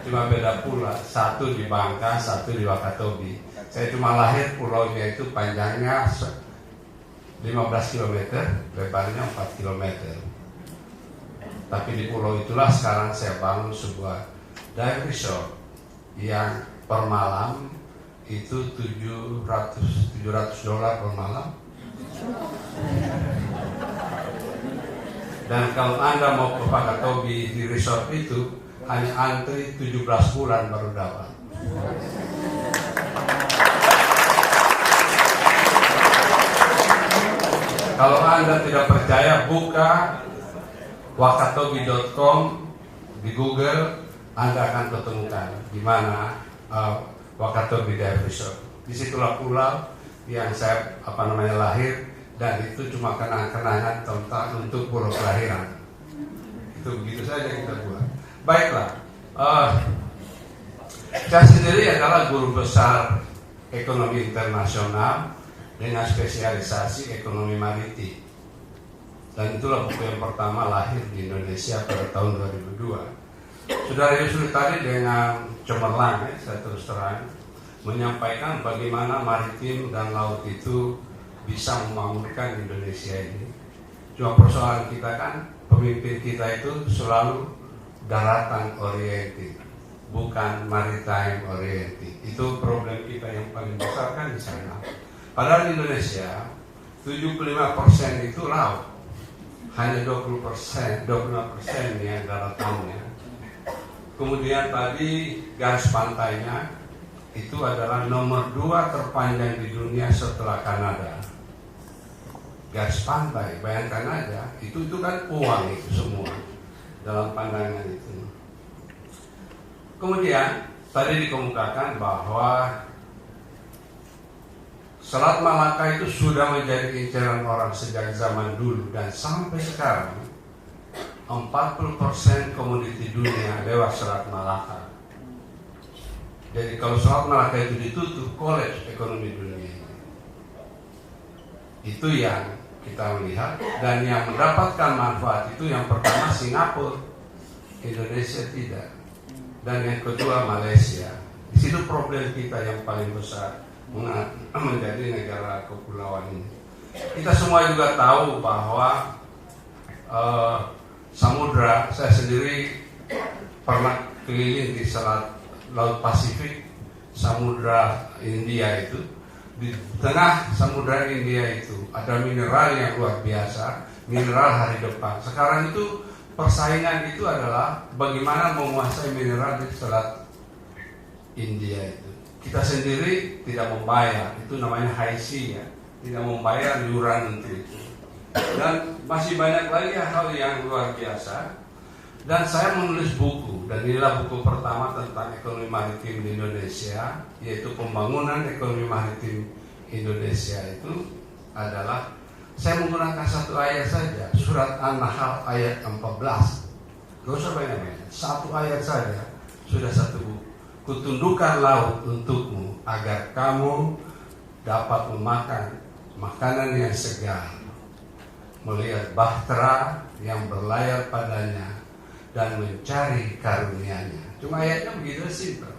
Cuma beda pulau, satu di Bangka, satu di Wakatobi. Saya cuma lahir pulaunya itu panjangnya 15 km, lebarnya 4 km. Tapi di pulau itulah sekarang saya bangun sebuah dive resort yang per malam itu $700 per malam. Dan kalau Anda mau ke Wakatobi di resort itu hanya antri 17 bulan baru dapat. Kalau Anda tidak percaya, buka wakatobi.com di Google, Anda akan ketemukan di mana Wakatobi Dive Resort. Disitulah pulau yang saya lahir, dan itu cuma kenang-kenangan tentang untuk pulau kelahiran. Itu begitu saja kita buat. Baiklah, saya sendiri adalah guru besar ekonomi internasional dengan spesialisasi ekonomi maritim. Dan itulah buku yang pertama lahir di Indonesia pada tahun 2002. Saudara Yusri tadi dengan cemerlang, saya terus terang menyampaikan bagaimana maritim dan laut itu bisa memakmurkan Indonesia ini. Cuma persoalan kita kan, pemimpin kita itu selalu daratan oriented, bukan maritime oriented. Itu problem kita yang paling besar kan di sana. Padahal di Indonesia 75% itu laut, hanya 25% yang daratannya. Kemudian tadi garis pantainya itu adalah nomor 2 terpanjang di dunia setelah Kanada. Garis pantai, bayangkan aja, itu kan uang itu semua dalam pandangan itu. Kemudian tadi dikemukakan bahwa Selat Malaka itu sudah menjadi incaran orang sejak zaman dulu, dan sampai sekarang 40% komoditi dunia lewat Selat Malaka. Jadi kalau Selat Malaka itu ditutup, kolaps ekonomi dunia. Itu yang kita melihat, dan yang mendapatkan manfaat itu yang pertama Singapura, Indonesia tidak, dan yang kedua Malaysia. Di situ problem kita yang paling besar menjadi negara kepulauan ini. Kita semua juga tahu bahwa samudra, saya sendiri pernah keliling di Selat Laut Pasifik, Samudra India itu. Di tengah Samudra India itu ada mineral yang luar biasa, mineral hari depan. Sekarang itu persaingan itu adalah bagaimana menguasai mineral di Selat India itu. Kita sendiri tidak membayar, itu namanya high sea ya, tidak membayar iuran untuk itu. Dan masih banyak lagi hal yang luar biasa. Dan saya menulis buku, dan inilah buku pertama tentang ekonomi maritim di Indonesia, yaitu pembangunan ekonomi maritim Indonesia. Itu adalah, saya menggunakan satu ayat saja, surat An-Nahl ayat 14. Gak usah banyak-banyak, satu ayat saja sudah satu buku. Kutundukkan laut untukmu agar kamu dapat memakan makanan yang segar, melihat bahtera yang berlayar padanya, dan mencari karunia-Nya. Cuma ayatnya begitu simpel.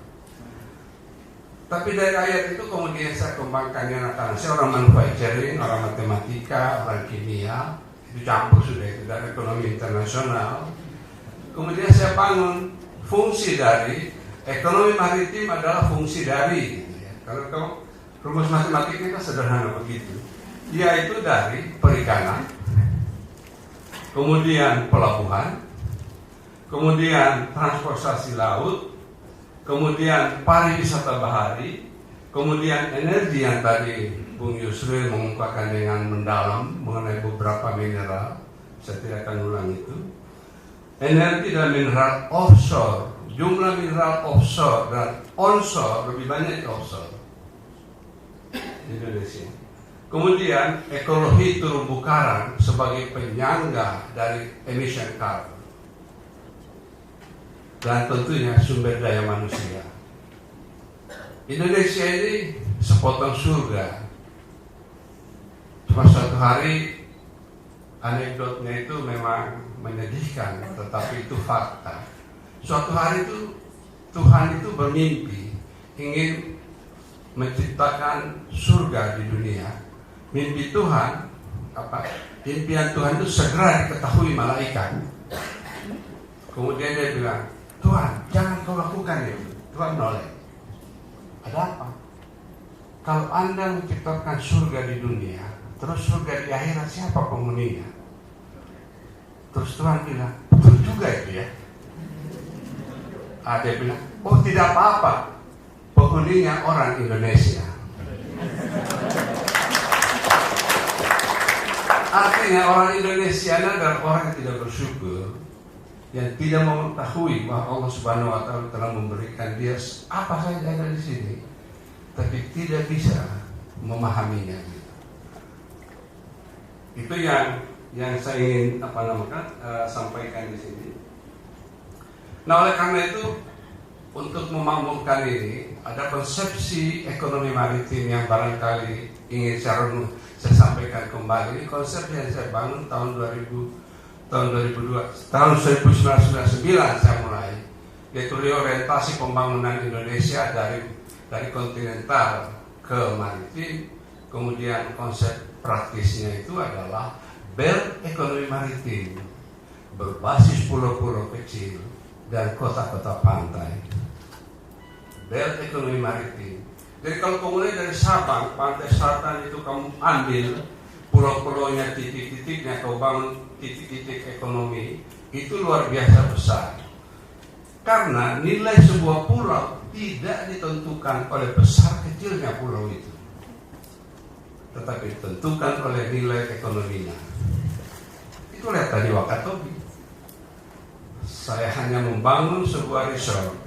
Tapi dari ayat itu kemudian saya kembangkan yang karena saya orang manufacturing, orang matematika, orang kimia, itu campur sudah itu, dan ekonomi internasional. Kemudian saya bangun fungsi dari ekonomi maritim adalah fungsi dari, gitu ya. Kalau rumus matematiknya kan sederhana begitu, yaitu dari perikanan, kemudian pelabuhan, kemudian transportasi laut, kemudian pariwisata bahari, kemudian energi yang tadi Bung Yusril mengungkapkan dengan mendalam mengenai beberapa mineral, saya tidak akan ulang itu. Energi dan mineral offshore, jumlah mineral offshore dan onshore lebih banyak di offshore di Indonesia. Kemudian ekologi terumbu karang sebagai penyangga dari emission carbon. Dan tentunya sumber daya manusia. Indonesia ini sepotong surga. Cuma suatu hari anekdotnya itu memang menyedihkan, tetapi itu fakta. Suatu hari itu Tuhan itu bermimpi ingin menciptakan surga di dunia. Mimpi Tuhan, impian Tuhan itu segera diketahui malaikat. Kemudian dia bilang, Tuhan, jangan kau lakukan itu. Tuhan noleh. Ada apa? Kalau Anda menciptakan surga di dunia, terus surga di akhirat siapa penghuninya? Terus Tuhan bilang, betul juga itu ya. Dia bilang, oh tidak apa-apa, penghuninya orang Indonesia. Artinya orang Indonesia adalah orang yang tidak bersyukur, yang tidak mengetahui bahwa Allah Subhanahu Wa Taala telah memberikan dia apa saja ada di sini, tapi tidak bisa memahaminya. Itu yang saya ingin sampaikan di sini. Nah, oleh karena itu, untuk memakmurkan ini, ada konsepsi ekonomi maritim yang barangkali ingin saya sampaikan kembali. Ini konsep yang saya bangun tahun 1999 saya mulai, yaitu reorientasi pembangunan Indonesia dari kontinental ke maritim. Kemudian konsep praktisnya itu adalah belt ekonomi maritim berbasis pulau-pulau kecil dan kota-kota pantai. Belt ekonomi maritim. Jadi kalau kamu mulai dari Sabang, pantai selatan itu kamu ambil pulau-pulaunya, titik-titiknya, kau bangun titik-titik ekonomi, itu luar biasa besar. Karena nilai sebuah pulau tidak ditentukan oleh besar kecilnya pulau itu, tetapi ditentukan oleh nilai ekonominya. Itu lihat tadi Wakatobi. Saya hanya membangun sebuah resort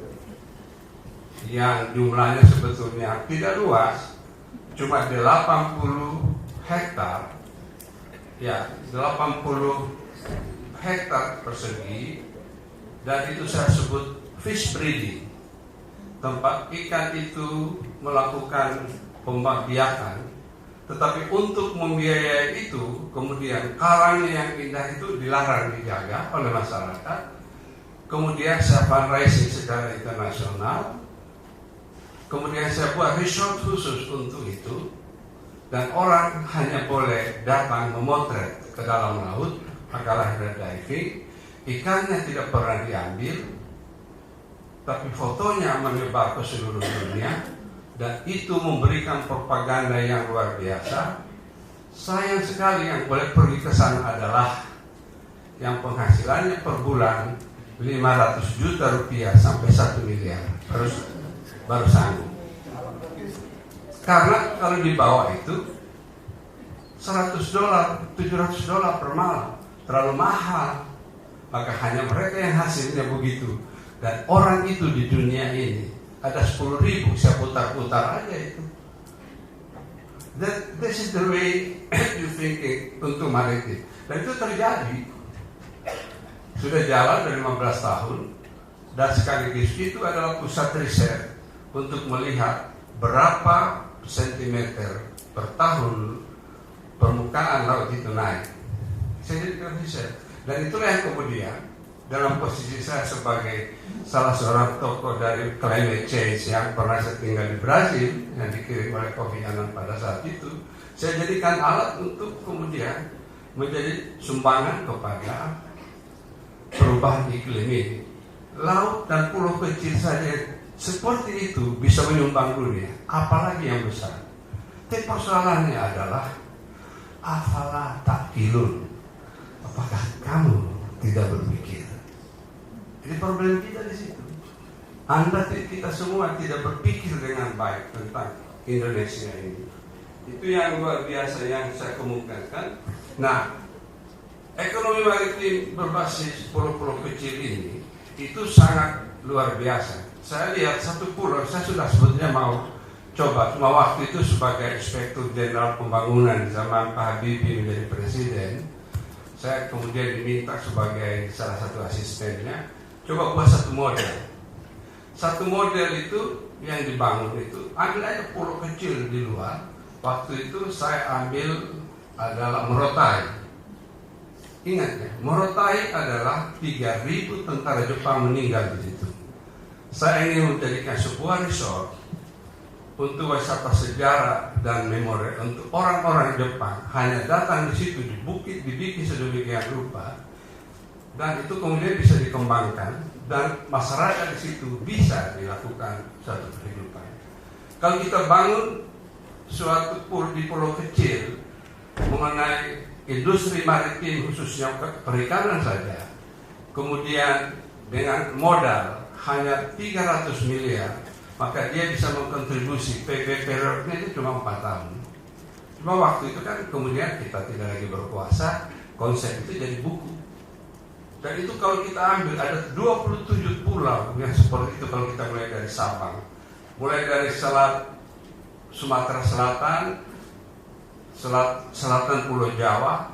yang jumlahnya sebetulnya tidak luas, cuma 80 hektar, ya 80 hektar persegi, dan itu saya sebut fish breeding. Tempat ikan itu melakukan pembiakan, tetapi untuk membiayai itu, kemudian karangnya yang indah itu dilarang dijaga oleh masyarakat. Kemudian saya fundraising secara internasional. Kemudian saya buat resort khusus untuk itu, dan orang hanya boleh datang memotret ke dalam laut, maka lahir diving. Ikannya tidak pernah diambil, tapi fotonya menyebar ke seluruh dunia, dan itu memberikan propaganda yang luar biasa. Sayang sekali yang boleh pergi ke sana adalah yang penghasilannya per bulan 500 juta rupiah sampai 1 miliar baru sanggup. Karena kalau di bawah itu $100, $700 per malam terlalu mahal. Maka hanya mereka yang hasilnya begitu. Dan orang itu di dunia ini ada 10.000, saya putar-putar aja itu. This is the way you thinking untuk maritim. Dan itu terjadi. Sudah jalan dari 15 tahun. Dan sekaligus itu adalah pusat riset untuk melihat berapa sentimeter per tahun permukaan laut itu naik. Saya jadikan riset. Dan itulah yang kemudian dalam posisi saya sebagai salah seorang tokoh dari climate change yang pernah saya tinggal di Brazil, yang dikirim oleh Kofi Annan pada saat itu, saya jadikan alat untuk kemudian menjadi sumbangan kepada perubahan iklim ini. Laut dan pulau kecil saja seperti itu bisa menyumbang dunia, apalagi yang besar. Tapi persoalannya adalah afala ta'qilun, apakah kamu tidak berpikir? Jadi problem kita di situ. Kita semua tidak berpikir dengan baik tentang Indonesia ini. Itu yang luar biasa yang saya kemukakan. Nah, ekonomi maritim berbasis pulau-pulau kecil ini itu sangat luar biasa. Saya lihat satu pulau, saya sudah sebetulnya mau coba, cuma waktu itu sebagai Inspektur Jenderal Pembangunan di zaman Pak Habibie menjadi presiden, saya kemudian diminta sebagai salah satu asistennya, coba buat satu model. Satu model itu yang dibangun itu, ambil aja pulau kecil di luar. Waktu itu saya ambil adalah Morotai. Ingat ya, Morotai adalah 3.000 tentara Jepang meninggal di situ. Saya ingin menjadikan sebuah resort untuk wisata sejarah dan memori untuk orang-orang Jepang. Hanya datang di situ di bukit, dibikin sedemikian rupa, dan itu kemudian bisa dikembangkan dan masyarakat di situ bisa dilakukan satu kehidupan. Kalau kita bangun suatu di pulau kecil mengenai industri maritim khususnya perikanan saja, kemudian dengan modal hanya 300 miliar, maka dia bisa mengkontribusi PB periodnya itu cuma 4 tahun. Cuma waktu itu kan kemudian kita tidak lagi berkuasa, konsep itu jadi buku. Dan itu kalau kita ambil ada 27 pulau yang seperti itu kalau kita mulai dari Sabang, mulai dari Selat Sumatera Selatan, selatan Pulau Jawa.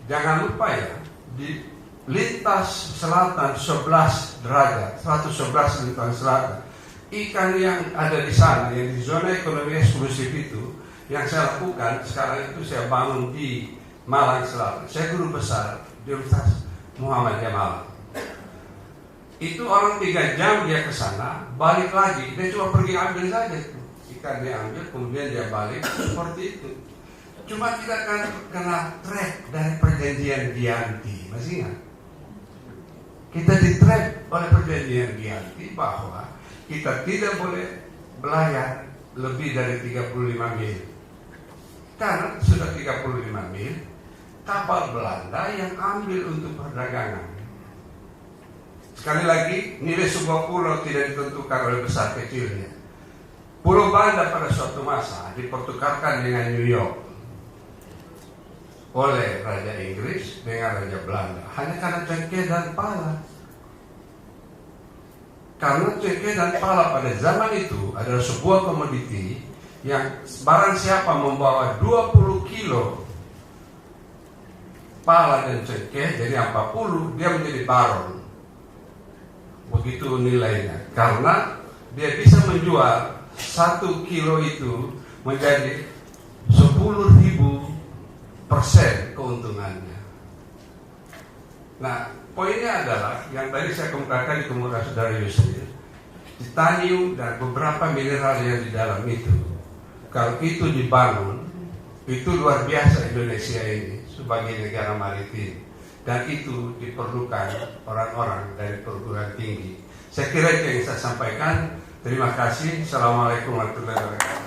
Jangan lupa ya, di lintas selatan 11 derajat, 111 lintas selatan. Ikan yang ada di sana, yang di zona ekonomi eksklusif itu, yang saya lakukan sekarang itu saya bangun di Malang Selatan. Saya guru besar di Universitas Muhammadiyah Malang. Itu orang 3 jam dia ke sana, balik lagi, dia cuma pergi ambil saja itu. Ikan dia ambil, kemudian dia balik, seperti itu. Cuma kita kan kena trap dari perjanjian Giyanti, masih ingat? Kita di-trap oleh perjanjian Giyanti bahwa kita tidak boleh belayar lebih dari 35 mil. Karena sudah 35 mil, kapal Belanda yang ambil untuk perdagangan. Sekali lagi, nilai sebuah pulau tidak ditentukan oleh besar kecilnya. Pulau Banda pada suatu masa dipertukarkan dengan New York oleh Raja Inggris dengan Raja Belanda hanya karena cengkeh dan pala. Karena cengkeh dan pala pada zaman itu adalah sebuah komoditi yang barang siapa membawa 20 kilo pala dan cengkeh, jadi 40, dia menjadi baron. Begitu nilainya, karena dia bisa menjual 1 kilo itu menjadi 10.000% keuntungannya. Nah, poinnya adalah yang tadi saya kemukakan di kemukakan saudara Yusril, titanium dan beberapa mineral yang di dalam itu, kalau itu dibangun, itu luar biasa Indonesia ini sebagai negara maritim, dan itu diperlukan orang-orang dari perguruan tinggi. Saya kira itu yang saya sampaikan. Terima kasih. Assalamualaikum warahmatullahi wabarakatuh.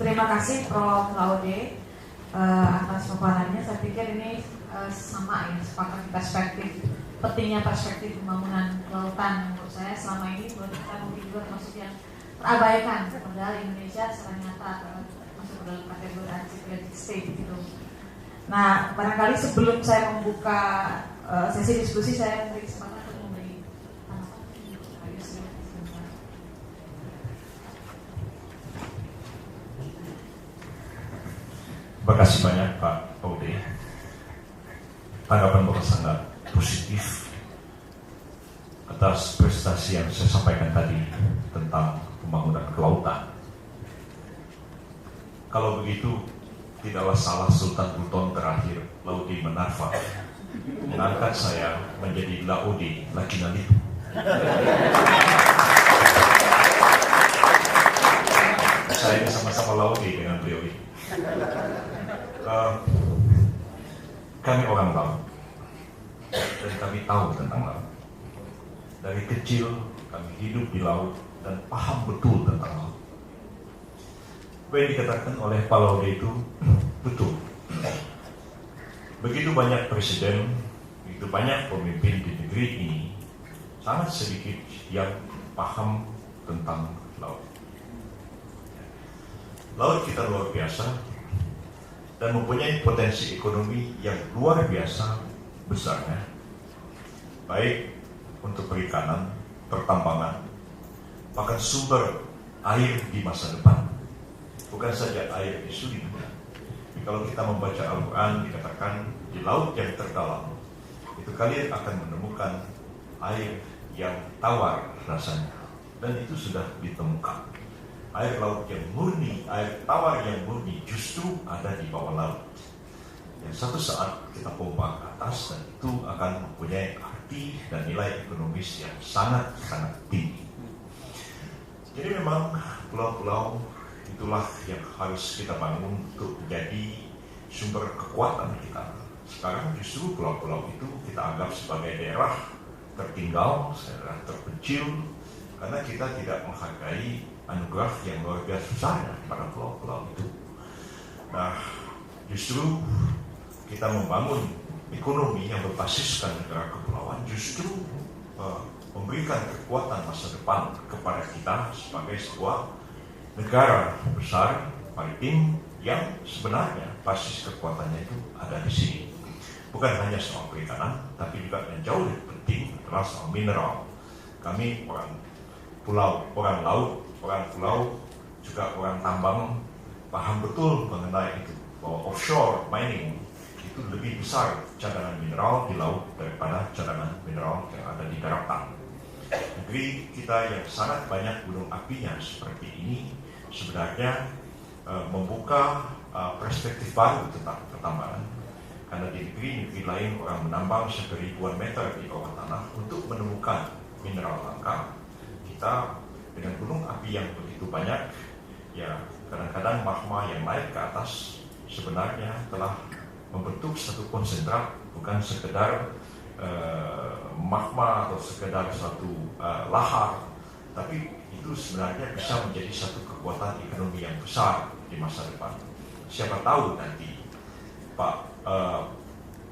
Terima kasih Prof. Laude atas paparannya. Saya pikir ini sama ya, sepakat perspektif, pentingnya perspektif pembangunan kelautan. Menurut saya selama ini buat kita mungkin juga termasuk yang terabaikan, padahal Indonesia secara nyata masuk dalam kategori archipelagic state gitu. Nah, barangkali sebelum saya membuka sesi diskusi, saya memberi kesempatan untuk memberi Terima kasih banyak Pak Laude. Tanggapan Bapak sangat positif atas prestasi yang saya sampaikan tadi tentang pembangunan kelautan. Kalau begitu, tidaklah salah Sultan Buton terakhir, Laudi Manarva, mengangkat saya menjadi Laudi Lakinalitu. Saya ini sama-sama Laudi dengan beliau ini. Kami orang laut, dan kami tahu tentang laut. Dari kecil kami hidup di laut dan paham betul tentang laut. Apa yang dikatakan oleh Pak Laude itu betul. Begitu banyak presiden, begitu banyak pemimpin di negeri ini, sangat sedikit yang paham tentang laut. Laut kita luar biasa dan mempunyai potensi ekonomi yang luar biasa besarnya, baik untuk perikanan, pertambangan, bahkan sumber air di masa depan. Bukan saja air di suri. Kalau kita membaca Al-Quran, dikatakan di laut yang terdalam itu kalian akan menemukan air yang tawar rasanya, dan itu sudah ditemukan. Air laut yang murni, air tawar yang murni justru ada di bawah laut. Yang satu saat kita pompa ke atas, dan itu akan mempunyai arti dan nilai ekonomis yang sangat-sangat tinggi. Jadi memang pulau-pulau itulah yang harus kita bangun untuk menjadi sumber kekuatan kita. Sekarang justru pulau-pulau itu kita anggap sebagai daerah tertinggal, daerah terpencil, karena kita tidak menghargai anugerah yang luar biasa besarnya pada pulau-pulau itu. Nah, justru kita membangun ekonomi yang berbasiskan negara kepulauan justru memberikan kekuatan masa depan kepada kita sebagai sebuah negara besar maritim yang sebenarnya basis kekuatannya itu ada di sini. Bukan hanya soal perikanan, tapi juga yang jauh lebih penting adalah soal mineral. Kami orang pulau, orang laut, orang pulau, juga orang tambang paham betul mengenai itu, bahwa offshore mining itu lebih besar cadangan mineral di laut daripada cadangan mineral yang ada di daratan. Negeri kita yang sangat banyak gunung apinya seperti ini sebenarnya membuka perspektif baru tentang pertambangan, karena di negeri lain orang menambang ribuan meter di bawah tanah untuk menemukan mineral langka. Kita dengan gunung api yang begitu banyak, ya kadang-kadang magma yang naik ke atas sebenarnya telah membentuk satu konsentrat, bukan sekedar magma atau sekedar satu lahar, tapi itu sebenarnya bisa menjadi satu kekuatan ekonomi yang besar di masa depan. Siapa tahu nanti Pak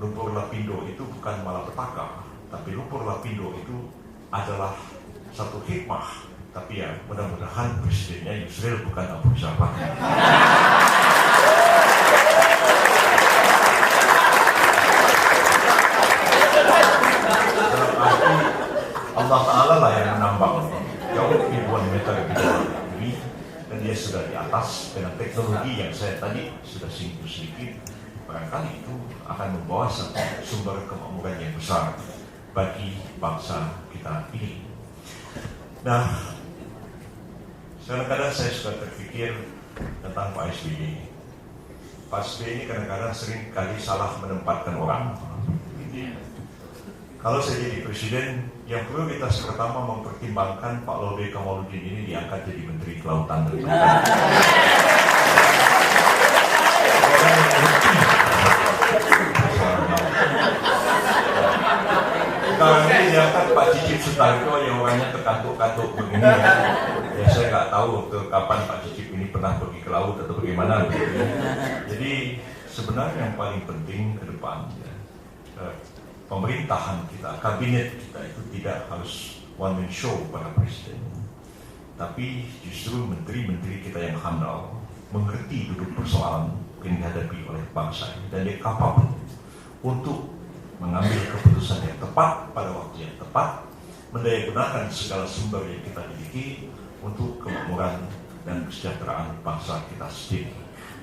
lumpur lapindo itu bukan malapetaka, tapi lumpur lapindo itu adalah satu hikmah. Tapi ya mudah-mudahan presidennya Yusril bukan Abu Jabbar. Allah Ta'ala lah yang menambang jauh ribuan meter di bawah bumi, dan dia sudah di atas dengan teknologi yang saya tadi sudah singgung sedikit. Barangkali itu akan membawa satu sumber kemakmuran yang besar bagi bangsa kita ini. Nah, kadang-kadang saya suka terpikir tentang Pak SBY. Pak SBY ini kadang-kadang sering kali salah menempatkan orang. Kalau saya jadi presiden, yang prioritas pertama mempertimbangkan Pak Laude Kamaludin ini diangkat jadi Menteri Kelautan dan Perikanan. Kalau ini diangkat Pak Cicip Sutarjo yang orangnya terkantuk-kantuk begini, ya saya nggak tahu kapan Pak Cicip ini pernah pergi ke laut atau bagaimana. Jadi sebenarnya yang paling penting ke depan, pemerintahan kita, kabinet kita itu tidak harus one man show pada presiden, tapi justru menteri-menteri kita yang handal mengerti duduk persoalan yang dihadapi oleh bangsa ini, dan dia kapabel untuk mengambil keputusan yang tepat pada waktu yang tepat, mendayagunakan segala sumber yang kita miliki untuk kemakmuran dan kesejahteraan bangsa kita sendiri.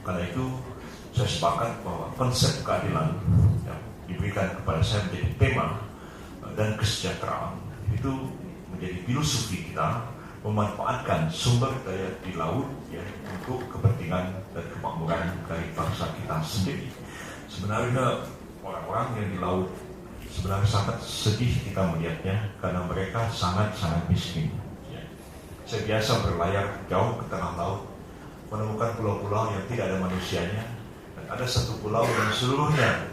Karena itu saya sepakat bahwa konsep keadilan yang diberikan kepada saya menjadi tema, dan kesejahteraan itu menjadi filosofi kita, memanfaatkan sumber daya di laut ya untuk kepentingan dan kemakmuran dari bangsa kita sendiri. Sebenarnya orang-orang yang di laut sebenarnya sangat sedih kita melihatnya karena mereka sangat-sangat miskin. Saya biasa berlayar jauh ke tengah laut, menemukan pulau-pulau yang tidak ada manusianya, dan ada satu pulau yang seluruhnya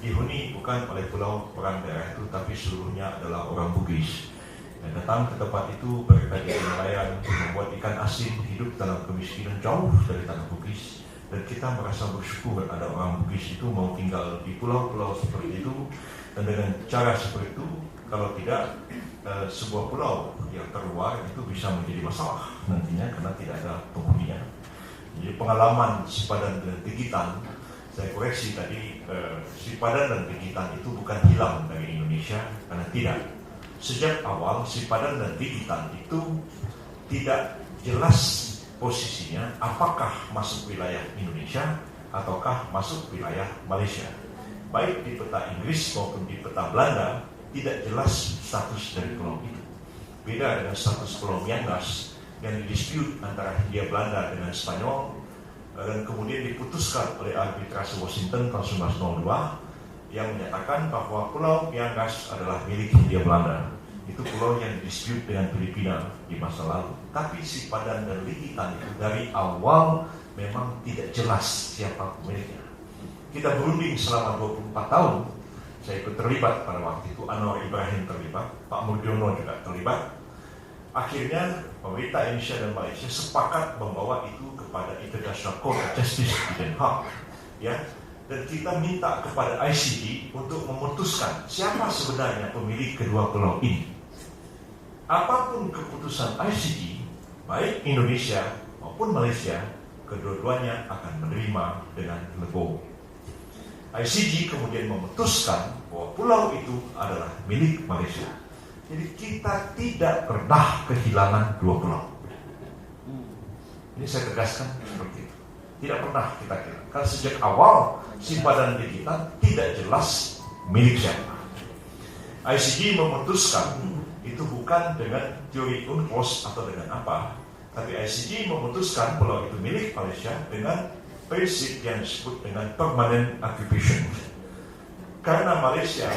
dihuni bukan oleh pulau orang daerah itu, tapi seluruhnya adalah orang Bugis. Dan datang ke tempat itu, mereka jadi nelayan, membuat ikan asin, hidup dalam kemiskinan jauh dari tanah Bugis. Dan kita merasa bersyukur ada orang Bugis itu mau tinggal di pulau-pulau seperti itu. Dan dengan cara seperti itu, kalau tidak sebuah pulau yang terluar itu bisa menjadi masalah nantinya karena tidak ada penghuninya. Jadi pengalaman Sipadan dan Tigitan, saya koreksi tadi, Sipadan dan Tigitan itu bukan hilang dari Indonesia karena tidak. Sejak awal Sipadan dan Tigitan itu tidak jelas posisinya apakah masuk wilayah Indonesia ataukah masuk wilayah Malaysia. Baik di peta Inggris maupun di peta Belanda tidak jelas status dari pulau itu. Beda dengan status pulau Miangas yang didispute antara Hindia Belanda dengan Spanyol dan kemudian diputuskan oleh arbitrase Washington tahun 1902 yang menyatakan bahwa pulau Miangas adalah milik Hindia Belanda. Itu pulau yang didispute dengan Filipina di masa lalu. Tapi Sipadan dan Tigitan itu dari awal memang tidak jelas siapa pemiliknya. Kita berunding selama 24 tahun. Saya ikut terlibat pada waktu itu, Anwar Ibrahim terlibat, Pak Murdiono juga terlibat. Akhirnya pemerintah Indonesia dan Malaysia sepakat membawa itu kepada International Court of Justice di Den Haag, ya. Dan kita minta kepada ICJ untuk memutuskan siapa sebenarnya pemilik kedua pulau ini. Apapun keputusan ICJ, baik Indonesia maupun Malaysia, kedua-duanya akan menerima dengan legowo. ICJ kemudian memutuskan bahwa pulau itu adalah milik Malaysia. Jadi kita tidak pernah kehilangan dua pulau. Ini saya tegaskan seperti itu. Tidak pernah kita kira. Karena sejak awal Sipadan dan Tigitan tidak jelas milik siapa. ICJ memutuskan itu bukan dengan teori UNCLOS atau dengan apa, tapi ICJ memutuskan pulau itu milik Malaysia dengan prinsip yang disebut dengan permanent occupation. Karena Malaysia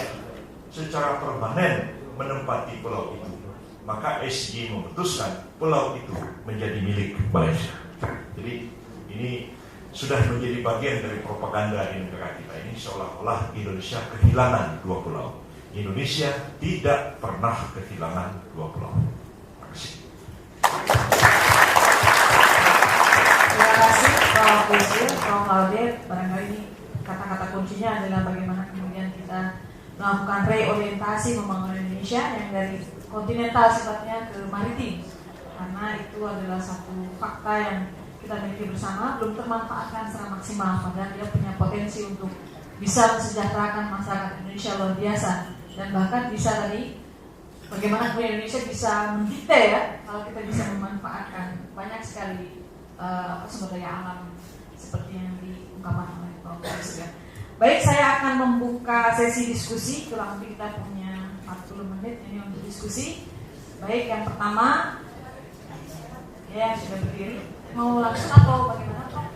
secara permanen menempati pulau itu, maka ICJ memutuskan pulau itu menjadi milik Malaysia. Jadi ini sudah menjadi bagian dari propaganda di negara kita ini, seolah-olah Indonesia kehilangan dua pulau. Indonesia tidak pernah kehilangan dua pulau. Terima kasih. Terima kasih Prof. Yusril, Prof. Laude. Barangkali ini kata-kata kuncinya adalah bagaimana kemudian kita melakukan reorientasi membangun Indonesia yang dari kontinental sifatnya ke maritim, karena itu adalah satu fakta yang kita miliki bersama, belum termanfaatkan secara maksimal, padahal dia punya potensi untuk bisa mensejahterakan masyarakat Indonesia luar biasa, dan bahkan bisa tadi bagaimana kemudian Indonesia bisa mendikte ya, kalau kita bisa memanfaatkan banyak sekali sumber daya alam seperti yang diungkapkan oleh Prof. Yusril. Baik, saya akan membuka sesi diskusi, kurang lebih kita punya 40 menit ini untuk diskusi. Baik, yang pertama ya sudah berdiri, mau langsung atau bagaimana Pak?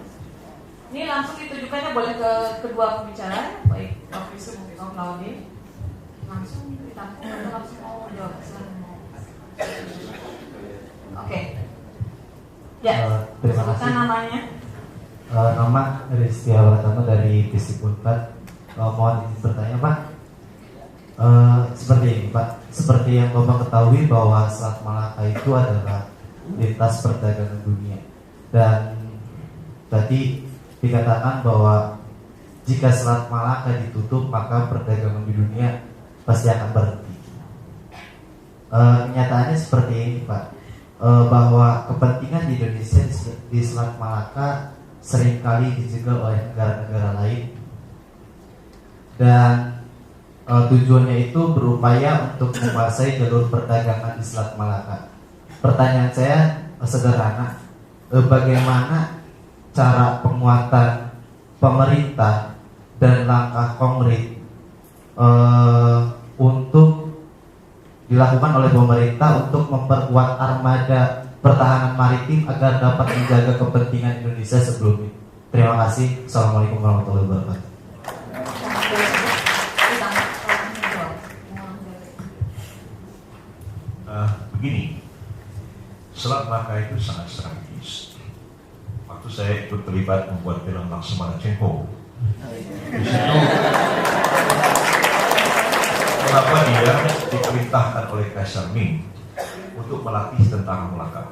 Ini langsung ditujukannya boleh ke kedua pembicara, baik Prof. Yusril maupun Prof. Laude. Langsung ditampung atau langsung mau jawab? Oke. Ya, terima kasih. Namanya? Nama Rizky Awatama dari Fisip Unpad. Mohon izin bertanya Pak. Seperti ini Pak, seperti yang Bapak ketahui bahwa Selat Malaka itu adalah lintas perdagangan dunia. Dan tadi dikatakan bahwa jika Selat Malaka ditutup maka perdagangan di dunia pasti akan berhenti. Kenyataannya seperti ini Pak, bahwa kepentingan di Indonesia di Selat Malaka seringkali dijegal oleh negara-negara lain, dan tujuannya itu berupaya untuk menguasai jalur perdagangan di Selat Malaka. Pertanyaan saya sederhana, bagaimana cara penguatan pemerintah dan langkah konkret untuk dilakukan oleh pemerintah untuk memperkuat armada pertahanan maritim agar dapat menjaga kepentingan Indonesia sebelumnya. Terima kasih. Assalamualaikum warahmatullahi wabarakatuh. Begini, Selat Melaka itu sangat strategis. Waktu saya ikut terlibat membuat film Laksamana Chengho, di situ kenapa dia diperintahkan oleh Kaisar Ming untuk melatih tentara Melaka.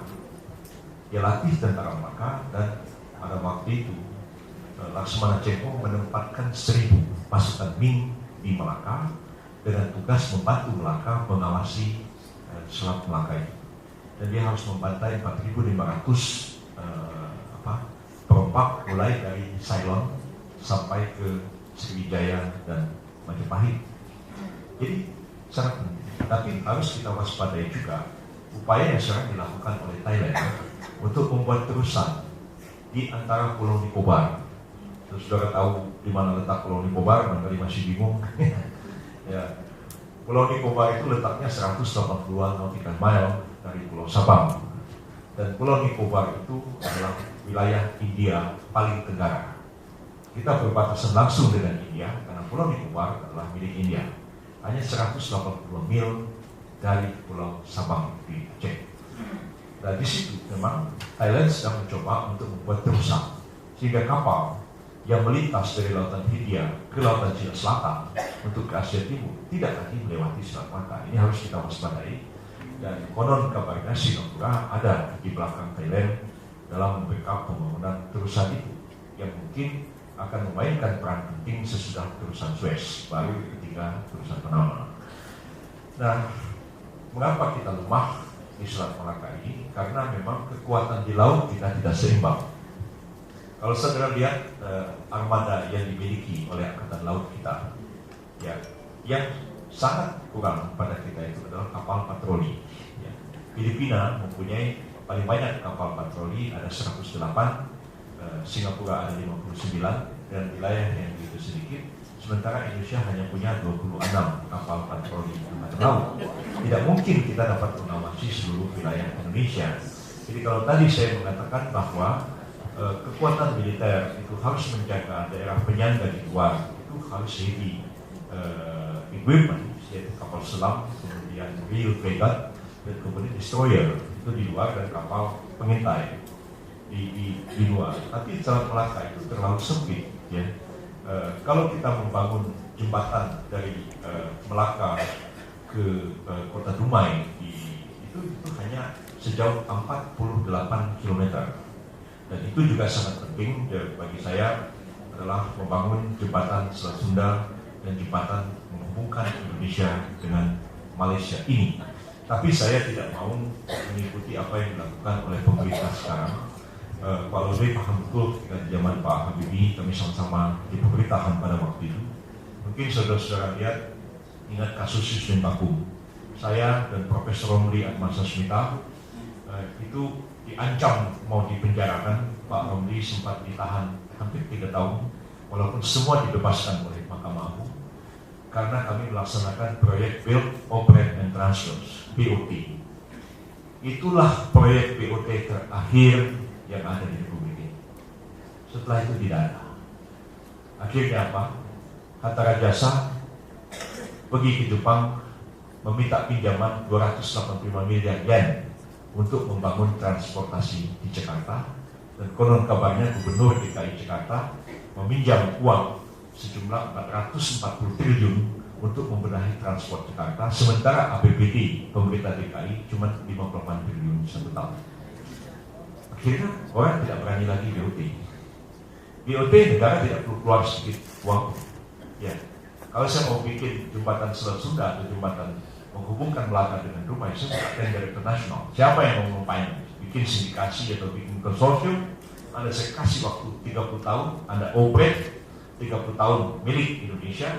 Dia latih tentara Melaka, dan pada waktu itu Laksamana Chengho menempatkan 1000 pasukan Ming di Melaka dengan tugas membantu Melaka mengawasi Selat Melaka itu. Dan dia harus membantai 4.500 perompak mulai dari Ceylon sampai ke Sriwijaya dan Majapahit. Jadi sangat penting. Tapi harus kita waspadai juga upaya yang sekarang dilakukan oleh Thailand untuk membuat terusan di antara Pulau Nicobar. Terus saudara tahu di mana letak Pulau Nicobar? Barangkali masih bingung. Ya, Pulau Nicobar itu letaknya 180 nautical mile dari Pulau Sabang. Dan Pulau Nicobar itu adalah wilayah India paling tenggara. Kita berbatasan langsung dengan India karena Pulau Nicobar adalah milik India. Hanya 182 mil dari Pulau Sabang di Aceh. Dan di situ memang Thailand sedang mencoba untuk membuat terusan sehingga kapal yang melintas dari Lautan Hindia ke Lautan Cina Selatan untuk ke Asia Timur tidak lagi melewati Selat Melaka. Ini harus kita waspadai. Dan konon kabarnya Singapura ada di belakang Thailand dalam membackup pembangunan terusan itu yang mungkin akan memainkan peran penting sesudah terusan Suez, baru ketika terusan Panama. Nah, mengapa kita lemah di Selat Melaka ini? Karena memang kekuatan di laut kita tidak seimbang. Kalau saudara lihat armada yang dimiliki oleh Angkatan Laut kita, ya, yang sangat kurang pada kita itu adalah kapal patroli. Ya. Filipina mempunyai paling banyak kapal patroli, ada 108, Singapura ada 59, dan wilayah yang begitu sedikit. Sementara Indonesia hanya punya 26 kapal patroli angkatan laut. Tidak mungkin kita dapat mengawasi seluruh wilayah Indonesia. Jadi kalau tadi saya mengatakan bahwa kekuatan militer itu harus menjaga daerah penyangga di luar, itu harus heavy equipment, yaitu kapal selam, kemudian real frigate, dan kemudian destroyer itu di luar, dan kapal pengintai di luar. Tapi Selat Melaka itu terlalu sempit, ya. Kalau kita membangun jembatan dari Melaka ke kota Dumai itu hanya sejauh 48 km. Dan itu juga sangat penting bagi saya adalah membangun jembatan Selat Sunda dan jembatan menghubungkan Indonesia dengan Malaysia ini. Tapi saya tidak mau mengikuti apa yang dilakukan oleh pemerintah sekarang. Pak Lodri paham betul ketika di zaman Pak Habibie kami sama-sama di pemerintahan pada waktu itu. Mungkin saudara-saudara lihat, ingat kasus Yusrin Bakum. Saya dan Profesor Romli Atmasasmita itu diancam mau dipenjarakan. Pak Romli sempat ditahan hampir 3 tahun, walaupun semua dibebaskan oleh Mahkamah Agung, karena kami melaksanakan proyek Build, Operate, and Transfer (BOT). Itulah proyek BOT terakhir yang ada di Republik ini. Setelah itu tidak ada. Akhirnya apa? Hatta Rajasa pergi ke Jepang meminta pinjaman 285 miliar yen untuk membangun transportasi di Jakarta, dan konon kabarnya Gubernur DKI Jakarta meminjam uang sejumlah 440 triliun untuk membenahi transport Jakarta, sementara APBD pemerintah DKI cuma 58 triliun 1 tahun. Akhirnya orang tidak berani lagi BOT. BOT negara tidak perlu keluar sedikit uang. Ya, kalau saya mau bikin jembatan Selat Sunda atau jembatan menghubungkan Melaka dengan Dumai, saya buka tender internasional. Siapa yang mau finance? Bikin sindikasi atau bikin konsorsium? Anda saya kasih waktu 30 tahun, Anda operate 30 tahun milik Indonesia,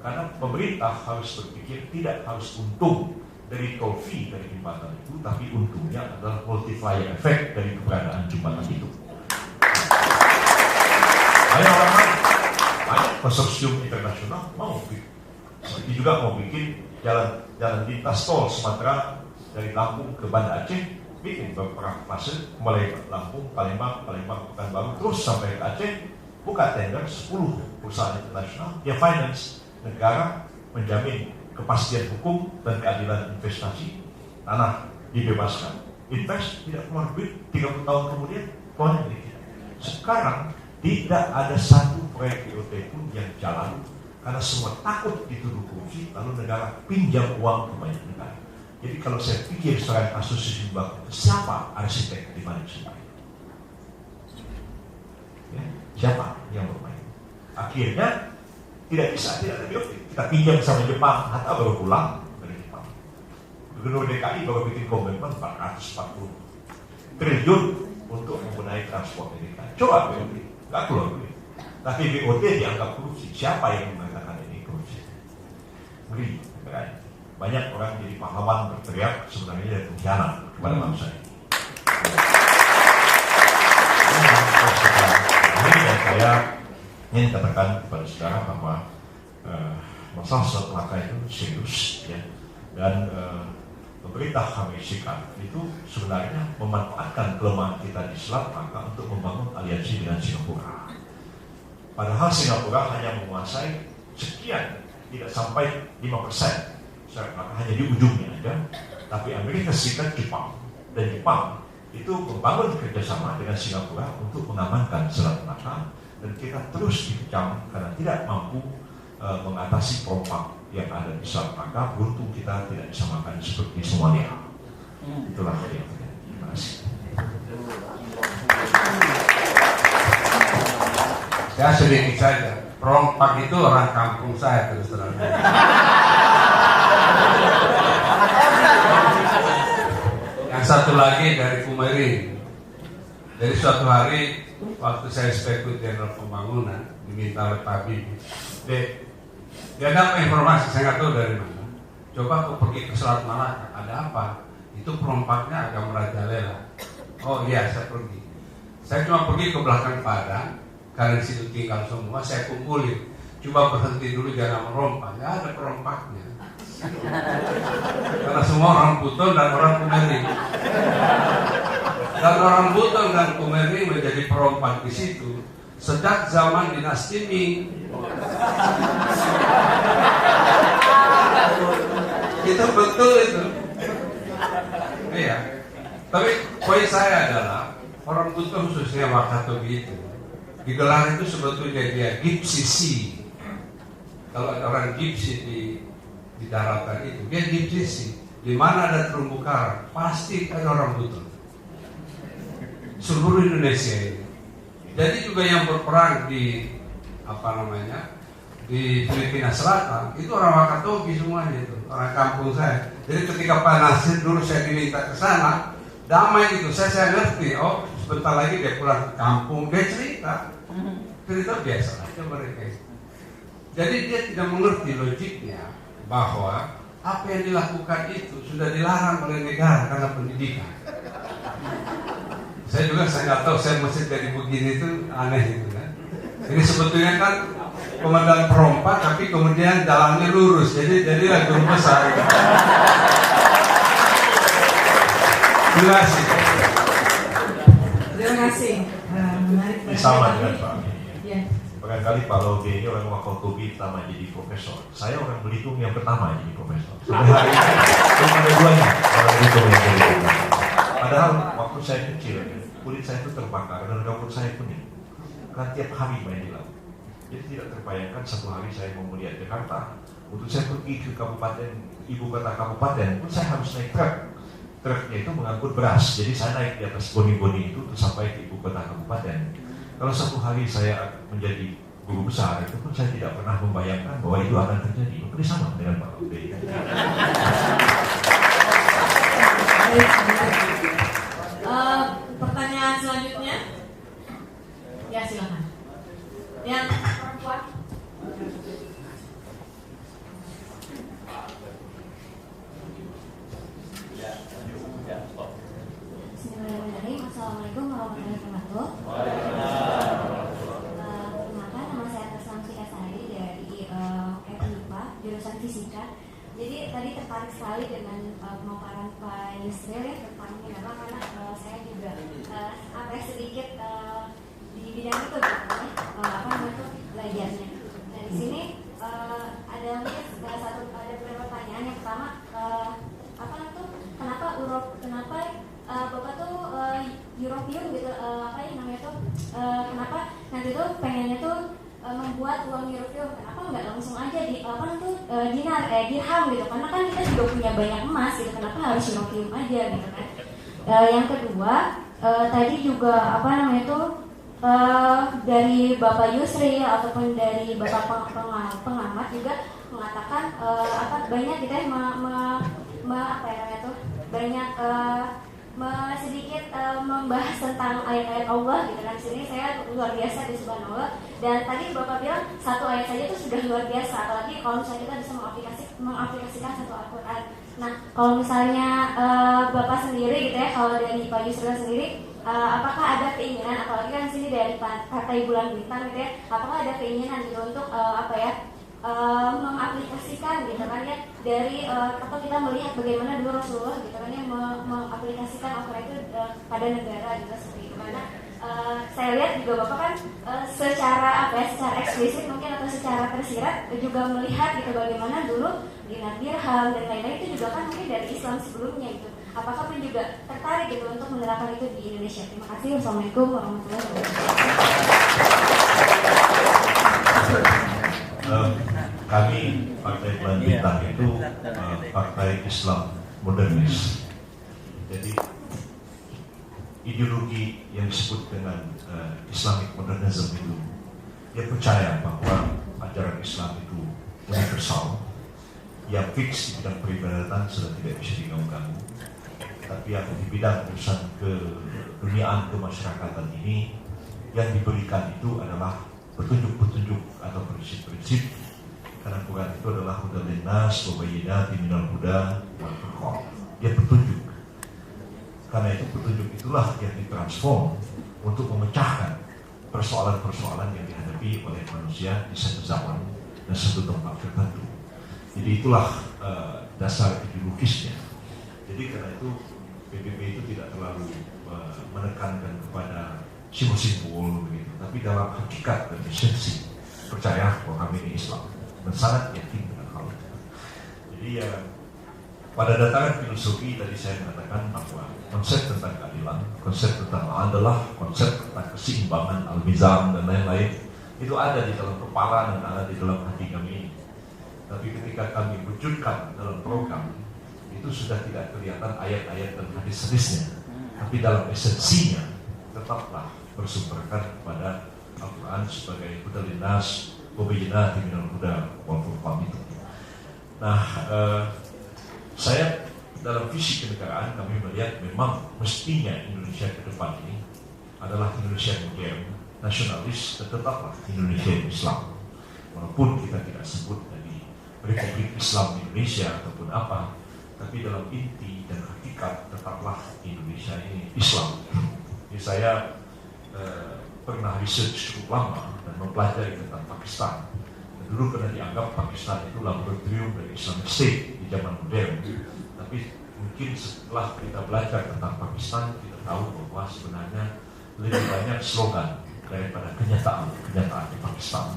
karena pemerintah harus berpikir tidak harus untung dari tol fee dari jembatan itu, tapi untungnya adalah multiplier effect dari keberadaan jembatan itu. Banyak orang lain, banyak konsorsium internasional mau Seperti juga mau bikin jalan lintas tol Sumatera dari Lampung ke Banda Aceh, bikin beberapa fase, mulai Lampung, Palembang, Pekanbaru, terus sampai ke Aceh, buka tender 10 perusahaan internasional, dia finance, negara menjamin kepastian hukum dan keadilan investasi, tanah dibebaskan, invest, tidak keluar duit, 30 tahun kemudian, keluar duit. Sekarang tidak ada satu proyek BOT pun yang jalan, karena semua takut dituduh korupsi, lalu negara pinjam uang ke banyak negara. Jadi kalau saya pikir sekarang kasus Sisimbang, siapa arsitek di balik semua itu? Ya, siapa yang bermain? Akhirnya tidak ada BOT. Kita pinjam sama Jepang, Hatta baru pulang dari Jepang. Gubernur DKI baru bikin komitmen 440 triliun untuk membenahi transport DKI. Coba BOT, nggak keluar duit. Tapi BOT dianggap korupsi. Siapa yang mengatakan ini korupsi? Ngeri, banyak orang jadi pahlawan berteriak sebenarnya dari pengkhianat kepada bangsa ini. Dan saya ingin katakan kepada saudara bahwa masalah Selat Malaka itu serius, ya. Dan pemerintah Amerika itu sebenarnya memanfaatkan kelemahan kita di Selat Malaka untuk membangun aliansi dengan Singapura. Padahal Singapura hanya menguasai sekian, tidak sampai 5%. Selat Malaka hanya di ujungnya aja. Tapi Amerika Serikat, Jepang itu membangun kerjasama dengan Singapura untuk mengamankan Selat Malaka, dan kita terus dikecam karena tidak mampu mengatasi perompak yang ada di Selat Malaka. Beruntung kita tidak disamakan seperti Somalia. Itulah yang terjadi. Terima kasih. Saya sedikit saja. Perompak itu orang kampung saya terus terang. Yang satu lagi dari Kumering. Dari suatu hari waktu saya Inspektur Jenderal Pembangunan diminta oleh Pak Habibie, dia dapat informasi, saya nggak tahu dari mana. Coba aku pergi ke Selat Malaka, ada apa? Itu perompaknya agak merajalela. Oh iya, saya pergi. Saya cuma pergi ke belakang Padang, karena di situ tinggal semua, saya kumpulin. Coba berhenti dulu, jangan merompak. Nggak ada perompaknya. Karena semua orang Buton dan orang Kumering. Dan orang Buton dan Kumering menjadi perompak di situ sejak zaman dinasti Ming. Itu betul itu. Iya. Tapi poin saya adalah orang Buton khususnya Wakatobi itu digelar itu sebetulnya dia Gypsy Sea. Kalau ada orang Gypsy di daratan itu, dia Gypsy Sea. Di mana ada terumbu karang, pasti ada orang Buton. Seluruh Indonesia ini. Jadi juga yang berperang di di Filipina Selatan itu orang Wakatobi semuanya itu, orang kampung saya. Jadi ketika Pak Nasir dulu saya diminta ke sana, damai itu saya ngerti. Oh, sebentar lagi dia pulang ke kampung, dia cerita biasa aja mereka. Jadi dia tidak mengerti logiknya bahwa apa yang dilakukan itu sudah dilarang oleh negara karena pendidikan. Saya nggak tahu saya mesti jadi begini itu aneh itu kan. Ini sebetulnya kan komandan perompak tapi kemudian jalannya lurus, jadi guru besar. Terima kasih. Terima kasih. Menarik. Sama dengan Pak. Ya. Barangkali Pak Laude ini orang Wakatobi pertama jadi profesor. Saya orang Belitung yang pertama jadi profesor. Sampai hari ini belum ada duanya orang Belitung yang jadi profesor. Padahal waktu saya kecil, kulit saya itu terbakar dan rambut saya kuning. Kan tiap hari main di laut. Jadi tidak terbayangkan satu hari saya mau melihat Jakarta. Untuk saya pergi ke kabupaten, ibu kota kabupaten, pun saya harus naik truk. Truknya itu mengangkut beras. Jadi saya naik di atas boni-boni itu terus sampai ke ibu kota kabupaten. Kalau satu hari saya menjadi guru besar, itu pun saya tidak pernah membayangkan bahwa itu akan terjadi. Mungkin sama dengan Pak Laude. Pertanyaan selanjutnya, ya silakan. Yang perempuan. Bismillahirrahmanirrahim. Assalamualaikum warahmatullahi wabarakatuh. Perkenalkan, nama saya Taslam Sikasari dari FIPA, jurusan fisika. Jadi tadi tertarik sekali dengan pemaparan Pak Yusril ya tentang mineral, karena saya juga sedikit di bidang itu belajarnya. Nah di sini ada mungkin ada beberapa pertanyaan. Yang pertama, kenapa Bapak tuh Europeum gitu, kenapa nanti tuh pengennya tuh membuat uang Europeum, kenapa nggak langsung aja di dirham gitu, karena kan kita juga punya banyak emas gitu, kenapa harus Europeum aja gitu kan. Yang kedua, tadi juga dari Bapak Yusri ataupun dari Bapak pengamat juga mengatakan banyak kita sedikit membahas tentang ayat-ayat Allah gitu kan. Di sini saya luar biasa di Subhanallah, dan tadi Bapak bilang satu ayat saja itu sudah luar biasa, apalagi kalau misalnya kita bisa mengaplikasikan satu Al-Quran. Nah kalau misalnya Bapak sendiri gitu ya, kalau dari Pak Yusril sendiri, apakah ada keinginan, apalagi kan di sini dari Partai Bulan Bintang gitu ya, apakah ada keinginan gitu untuk mengaplikasikan gitu kan ya, dari atau kita melihat bagaimana dulu Rasulullah gitu kan ya mengaplikasikan Al-Quran itu pada negara gitu seperti itu. Karena saya lihat juga Bapak kan secara eksplisit mungkin atau secara tersirat juga melihat gitu bagaimana dulu dinar dirham dan lain-lain itu juga kan mungkin dari Islam sebelumnya gitu. Apakah pun juga tertarik gitu untuk menerapkan itu di Indonesia? Terima kasih. Wassalamualaikum warahmatullahi wabarakatuh. Kami Partai Bulan Bintang itu partai Islam modernis. Jadi ideologi yang disebut dengan Islamic modernism itu, dia percaya bahwa ajaran Islam itu universal, yang fix di bidang peribadatan sudah tidak bisa diganggu-ganggu. Tapi yang di bidang urusan keduniaan kemasyarakatan ini, yang diberikan itu adalah petunjuk-petunjuk atau prinsip-prinsip, karena Quran itu adalah hudal linnas wa bayyinatin minal huda wal furqan. Dia petunjuk. Karena itu petunjuk itulah yang ditransform untuk memecahkan persoalan-persoalan yang dihadapi oleh manusia di satu zaman dan satu tempat tertentu. Jadi itulah dasar ideologisnya. Jadi karena itu PBB itu tidak terlalu menekankan kepada simbol-simbol begitu, tapi dalam hakikat dan esensi percaya bahwa kami ini Islam dan sangat yakin dengan hal itu. Jadi ya pada dataran filosofi tadi saya mengatakan bahwa konsep tentang keadilan, konsep tentang adalah konsep tentang keseimbangan, al-mizan dan lain-lain itu ada di dalam kepala dan ada di dalam hati kami. Tapi ketika kami wujudkan dalam program itu sudah tidak kelihatan ayat-ayat dan hadis-hadisnya, tapi dalam esensinya tetaplah bersumberkan kepada Al-Quran sebagai hudal linnas wa bayyinatin minal huda wal furqan itu. Nah, saya dalam visi kenegaraan kami melihat memang mestinya Indonesia ke depan ini adalah Indonesia modern, nasionalis, dan tetaplah Indonesia Islam. Walaupun kita tidak sebut dari Republik Islam Indonesia ataupun apa, tapi dalam inti dan hakikat tetaplah Indonesia ini Islam. Jadi saya pernah research cukup lama dan mempelajari tentang Pakistan. Dan dulu pernah dianggap Pakistan itu laboratorium dari Islamic State di zaman modern. Tapi mungkin setelah kita belajar tentang Pakistan, kita tahu bahwa sebenarnya lebih banyak slogan daripada kenyataan di Pakistan.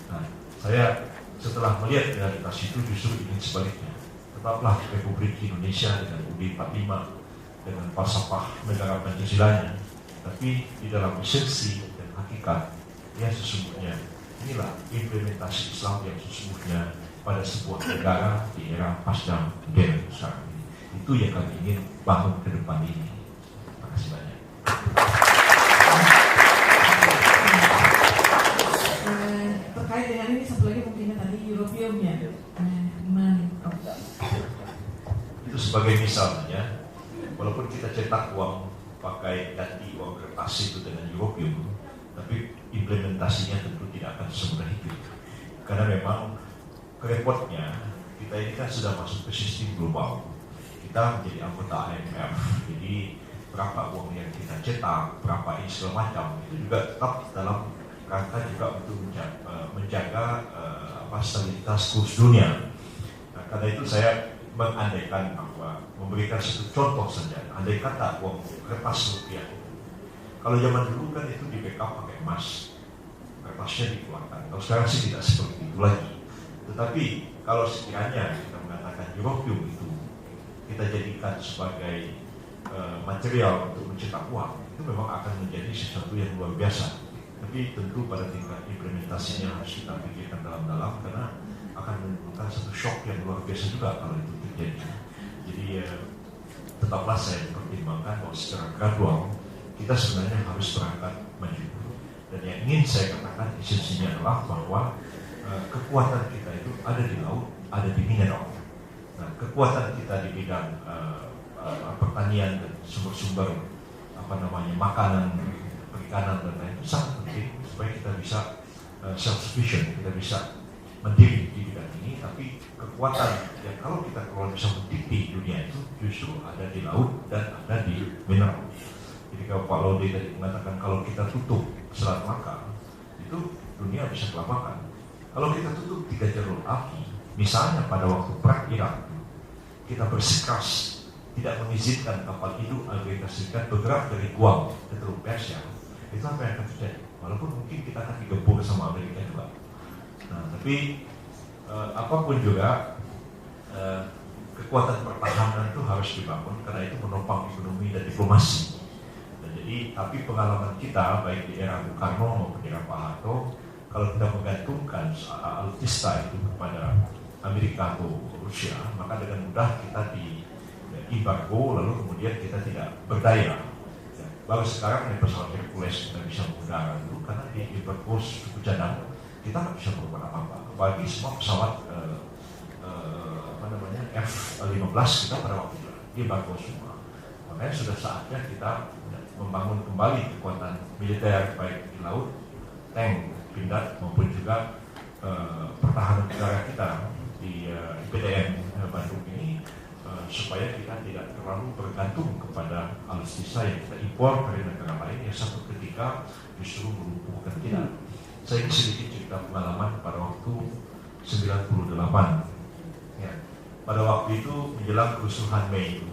Nah, saya setelah melihat realitas itu justru ingin sebaliknya. Tetaplah Republik Indonesia dengan UUD 45 dengan falsafah negara Pancasilanya, tapi di dalam esensi dan hakikat yang sesungguhnya inilah implementasi Islam yang sesungguhnya pada sebuah negara di era pasca modern sekarang ini. Itu yang kami ingin bangun ke depan ini. Terima kasih banyak. Terkait dengan ini satu lagi mungkin tadi Europeum-nya itu sebagai misalnya, walaupun kita cetak uang pakai ganti uang kertas itu dengan Europeum, tapi implementasinya tentu tidak akan semudah itu. Karena memang repotnya kita ini kan sudah masuk ke sistem global. Kita menjadi anggota IMF, jadi berapa uang yang kita cetak, berapa ini segala macam, itu juga tetap dalam rangka juga untuk menjaga stabilitas kurs dunia. Karena itu saya mengandaikan bahwa memberikan satu contoh saja. Andai kata uang kertas rupiah, kalau zaman dulu kan itu di backup pakai emas, kertasnya dikeluarkan. Kalau sekarang sih tidak seperti itu lagi. Tetapi kalau sekiranya kita mengatakan europium itu kita jadikan sebagai material untuk mencetak uang, itu memang akan menjadi sesuatu yang luar biasa. Tapi tentu pada tingkat implementasinya harus kita pikirkan dalam-dalam, karena akan menimbulkan satu shock yang luar biasa juga kalau itu terjadi. Jadi tetaplah saya mempertimbangkan bahwa secara gradual kita sebenarnya harus berangkat maju. Dan yang ingin saya katakan esensinya adalah bahwa kekuatan kita itu ada di laut, ada di mineral. Nah, kekuatan kita di bidang pertanian dan sumber-sumber makanan, perikanan dan lain itu sangat penting supaya kita bisa self-sufficient, kita bisa mandiri di bidang ini. Tapi kekuatan yang kalau kita bisa mendikte di dunia itu justru ada di laut dan ada di mineral. Jadi kalau Pak Laude tadi mengatakan kalau kita tutup Selat Malaka itu dunia bisa kelaparan. Kalau kita tutup 3 jalur api, misalnya pada waktu perang Irak, kita bersikeras tidak mengizinkan kapal induk Amerika Serikat bergerak dari Guam ke Teluk Persia, itu apa yang akan terjadi? Walaupun mungkin kita akan digempur sama Amerika juga. Nah, tapi apapun juga kekuatan pertahanan itu harus dibangun, karena itu menopang ekonomi dan diplomasi. Dan jadi, tapi pengalaman kita baik di era Bung Karno maupun di era Pak Harto, kalau kita menggantungkan alutsista itu kepada Amerika atau Rusia, maka dengan mudah kita di embargo, lalu kemudian kita tidak berdaya. Ya, baru sekarang di pesawat Hercules kita bisa mengudara dulu, karena di embargo suku cadang kita nggak bisa berbuat apa-apa. Bagi semua pesawat F-15 kita pada waktu itu di embargo semua. Makanya sudah saatnya kita membangun kembali kekuatan militer baik di laut, tank, pindad maupun juga pertahanan udara kita di PTN Bandung ini, supaya kita tidak terlalu bergantung kepada alutsista yang kita impor dari negara lain yang satu ketika justru melumpuhkan kita. Saya ingin sedikit cerita pengalaman pada waktu 98. Ya. Pada waktu itu menjelang kerusuhan Mei itu,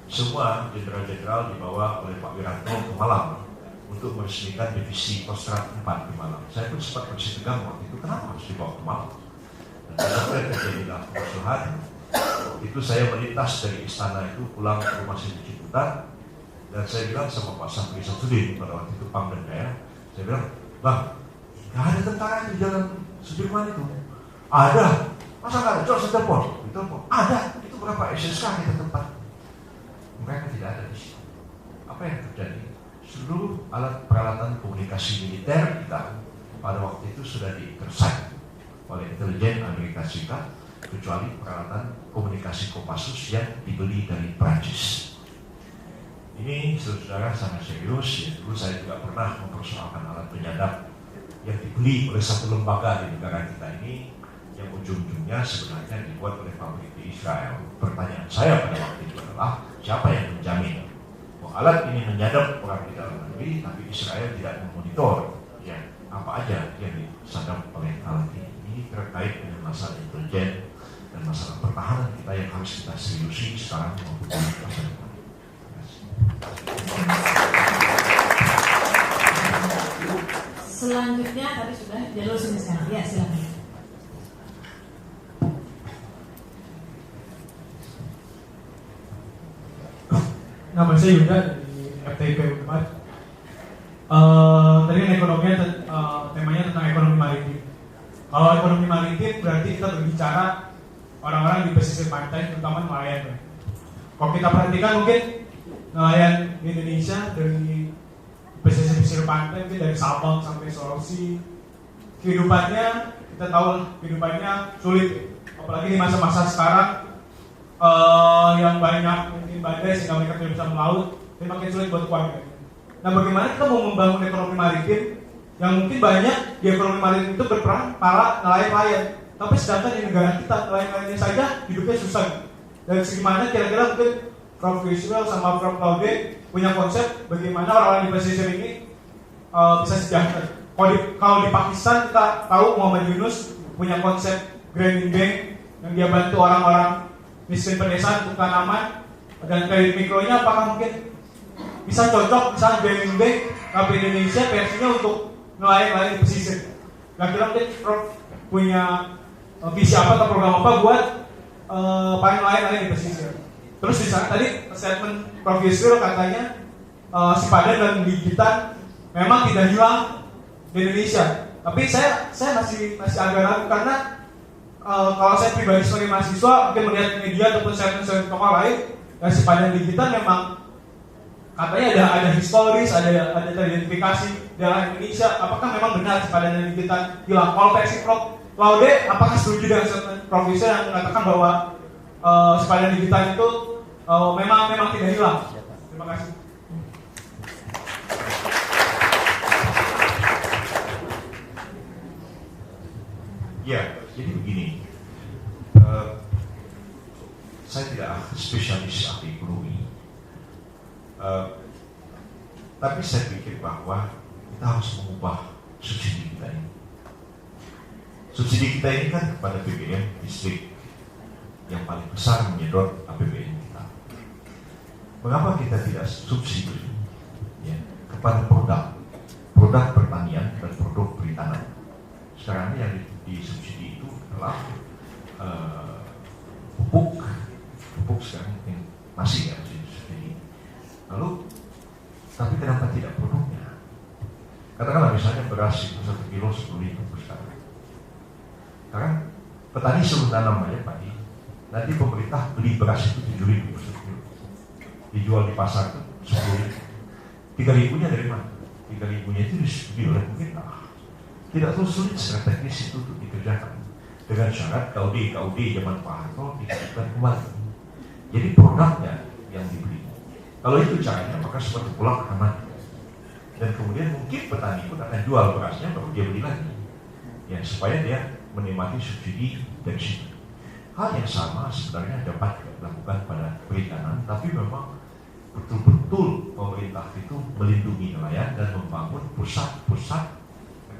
semua jenderal-jenderal dibawa oleh Pak Wiranto ke Malang untuk meresmikan divisi Kostrad 4 di Malang. Saya pun sempat bersih tegang waktu itu, kenapa harus dibawa ke Malang? Dan kenapa terjadilah kerusuhan? Itu saya melintas dari istana itu pulang ke rumah saya di Ciputat, dan saya bilang sama Pak Sapri Samsudin pada waktu itu Pangdam Daerah, saya bilang, Bang, nggak ada tentara di Jalan Sudirman itu. Ada. Masa nggak ada? Coba saya telepon. Ditelepon. Ada. Itu berapa SSK kita tempat? Mereka tidak ada di situ. Apa yang terjadi? Seluruh alat peralatan komunikasi militer kita pada waktu itu sudah di-intercept oleh intelijen Amerika Serikat, kecuali peralatan komunikasi Kopassus yang dibeli dari Prancis. Ini saudara sangat serius. Ya, dulu saya juga pernah mempersoalkan alat penyadap yang dibeli oleh satu lembaga di negara kita ini, yang ujung-ujungnya sebenarnya dibuat oleh pabrik di Israel. Pertanyaan saya pada waktu itu adalah, siapa yang menjamin bahwa alat ini menyadap orang di dalam negeri, tapi Israel tidak memonitor ya apa aja yang disadap oleh alat ini? Ini terkait dengan masalah intelijen dan masalah pertahanan kita yang harus kita seriusi sekarang maupun di masa depan. Selanjutnya tadi sudah jalur sini sekarang. Ya, silakan. Nama saya Yuda dari FTIP Unpad. Tadi kan ekonominya temanya tentang ekonomi maritim. Kalau ekonomi maritim berarti kita berbicara orang-orang di pesisir pantai, terutama nelayan. Kalau kita perhatikan mungkin nelayan di Indonesia dari pesisir pantai, mungkin dari Sabang sampai Sulawesi, kehidupannya kita tahu kehidupannya sulit, apalagi di masa-masa sekarang yang banyak mungkin badai sehingga mereka tidak bisa melaut, dan makin sulit buat keluarga. Nah, bagaimana kita mau membangun ekonomi maritim yang mungkin banyak di ekonomi maritim itu berperan para nelayan-nelayan, tapi sedangkan di negara kita nelayan-nelayannya saja hidupnya susah. Dan segimana kira-kira mungkin Prof. Visual sama Prof. Laude punya konsep bagaimana orang-orang di pesisir ini bisa sejahtera. Kalau di Pakistan kita tahu Muhammad Yunus punya konsep Grameen Bank yang dia bantu orang-orang miskin pedesaan untuk tanaman dan kredit mikronya, apakah mungkin bisa cocok misalnya BUMN Bank KP Indonesia versinya untuk nelayan-nelayan di pesisir? Kira-kira mungkin Prof punya visi apa atau program apa buat para nelayan-nelayan di pesisir? Terus di sana tadi statement Prof Yusril katanya sepadan dan gigitan memang tidak hilang di Indonesia. Tapi saya masih agak ragu karena kalau saya pribadi sebagai mahasiswa mungkin melihat media ataupun statement tokoh lain, dan sepadan gigitan memang katanya ada historis, ada teridentifikasi dalam Indonesia. Apakah memang benar sepadan dan gigitan hilang? Kalau versi Prof Laude, apakah setuju dengan statement Prof Yusril yang mengatakan bahwa sepadan gigitan itu memang tidak hilang? Terima kasih. Ya, jadi begini, saya tidak spesialis ahli ekonomi, tapi saya pikir bahwa kita harus mengubah subsidi kita ini. Subsidi kita ini kan kepada BBM listrik yang paling besar menyedot APBN kita. Mengapa kita tidak subsidi ya, kepada produk pertanian dan produk perikanan? Sekarang yang disubsidi itu adalah pupuk sekarang yang masih disubsidi. Lalu, tapi kenapa tidak produknya? Katakanlah misalnya beras itu 1 kilo 10.000 sekarang. Sekarang petani suruh tanam aja padi, nanti pemerintah beli beras itu 7.000 per kilo, dijual di pasar itu 10.000. 3.000-nya dari mana? 3.000-nya itu disubsidi oleh pemerintah. Tidak terlalu sulit secara teknis itu untuk dikerjakan dengan syarat KUD zaman Pak Harto dikatakan kembali. Jadi produknya yang dibeli. Kalau itu caranya, maka seperti pulang aman. Dan kemudian mungkin petani pun akan jual berasnya baru dia beli lagi, ya supaya dia menikmati subsidi dari situ. Hal yang sama sebenarnya dapat dilakukan pada perikanan, tapi memang betul-betul pemerintah itu melindungi nelayan dan membangun pusat-pusat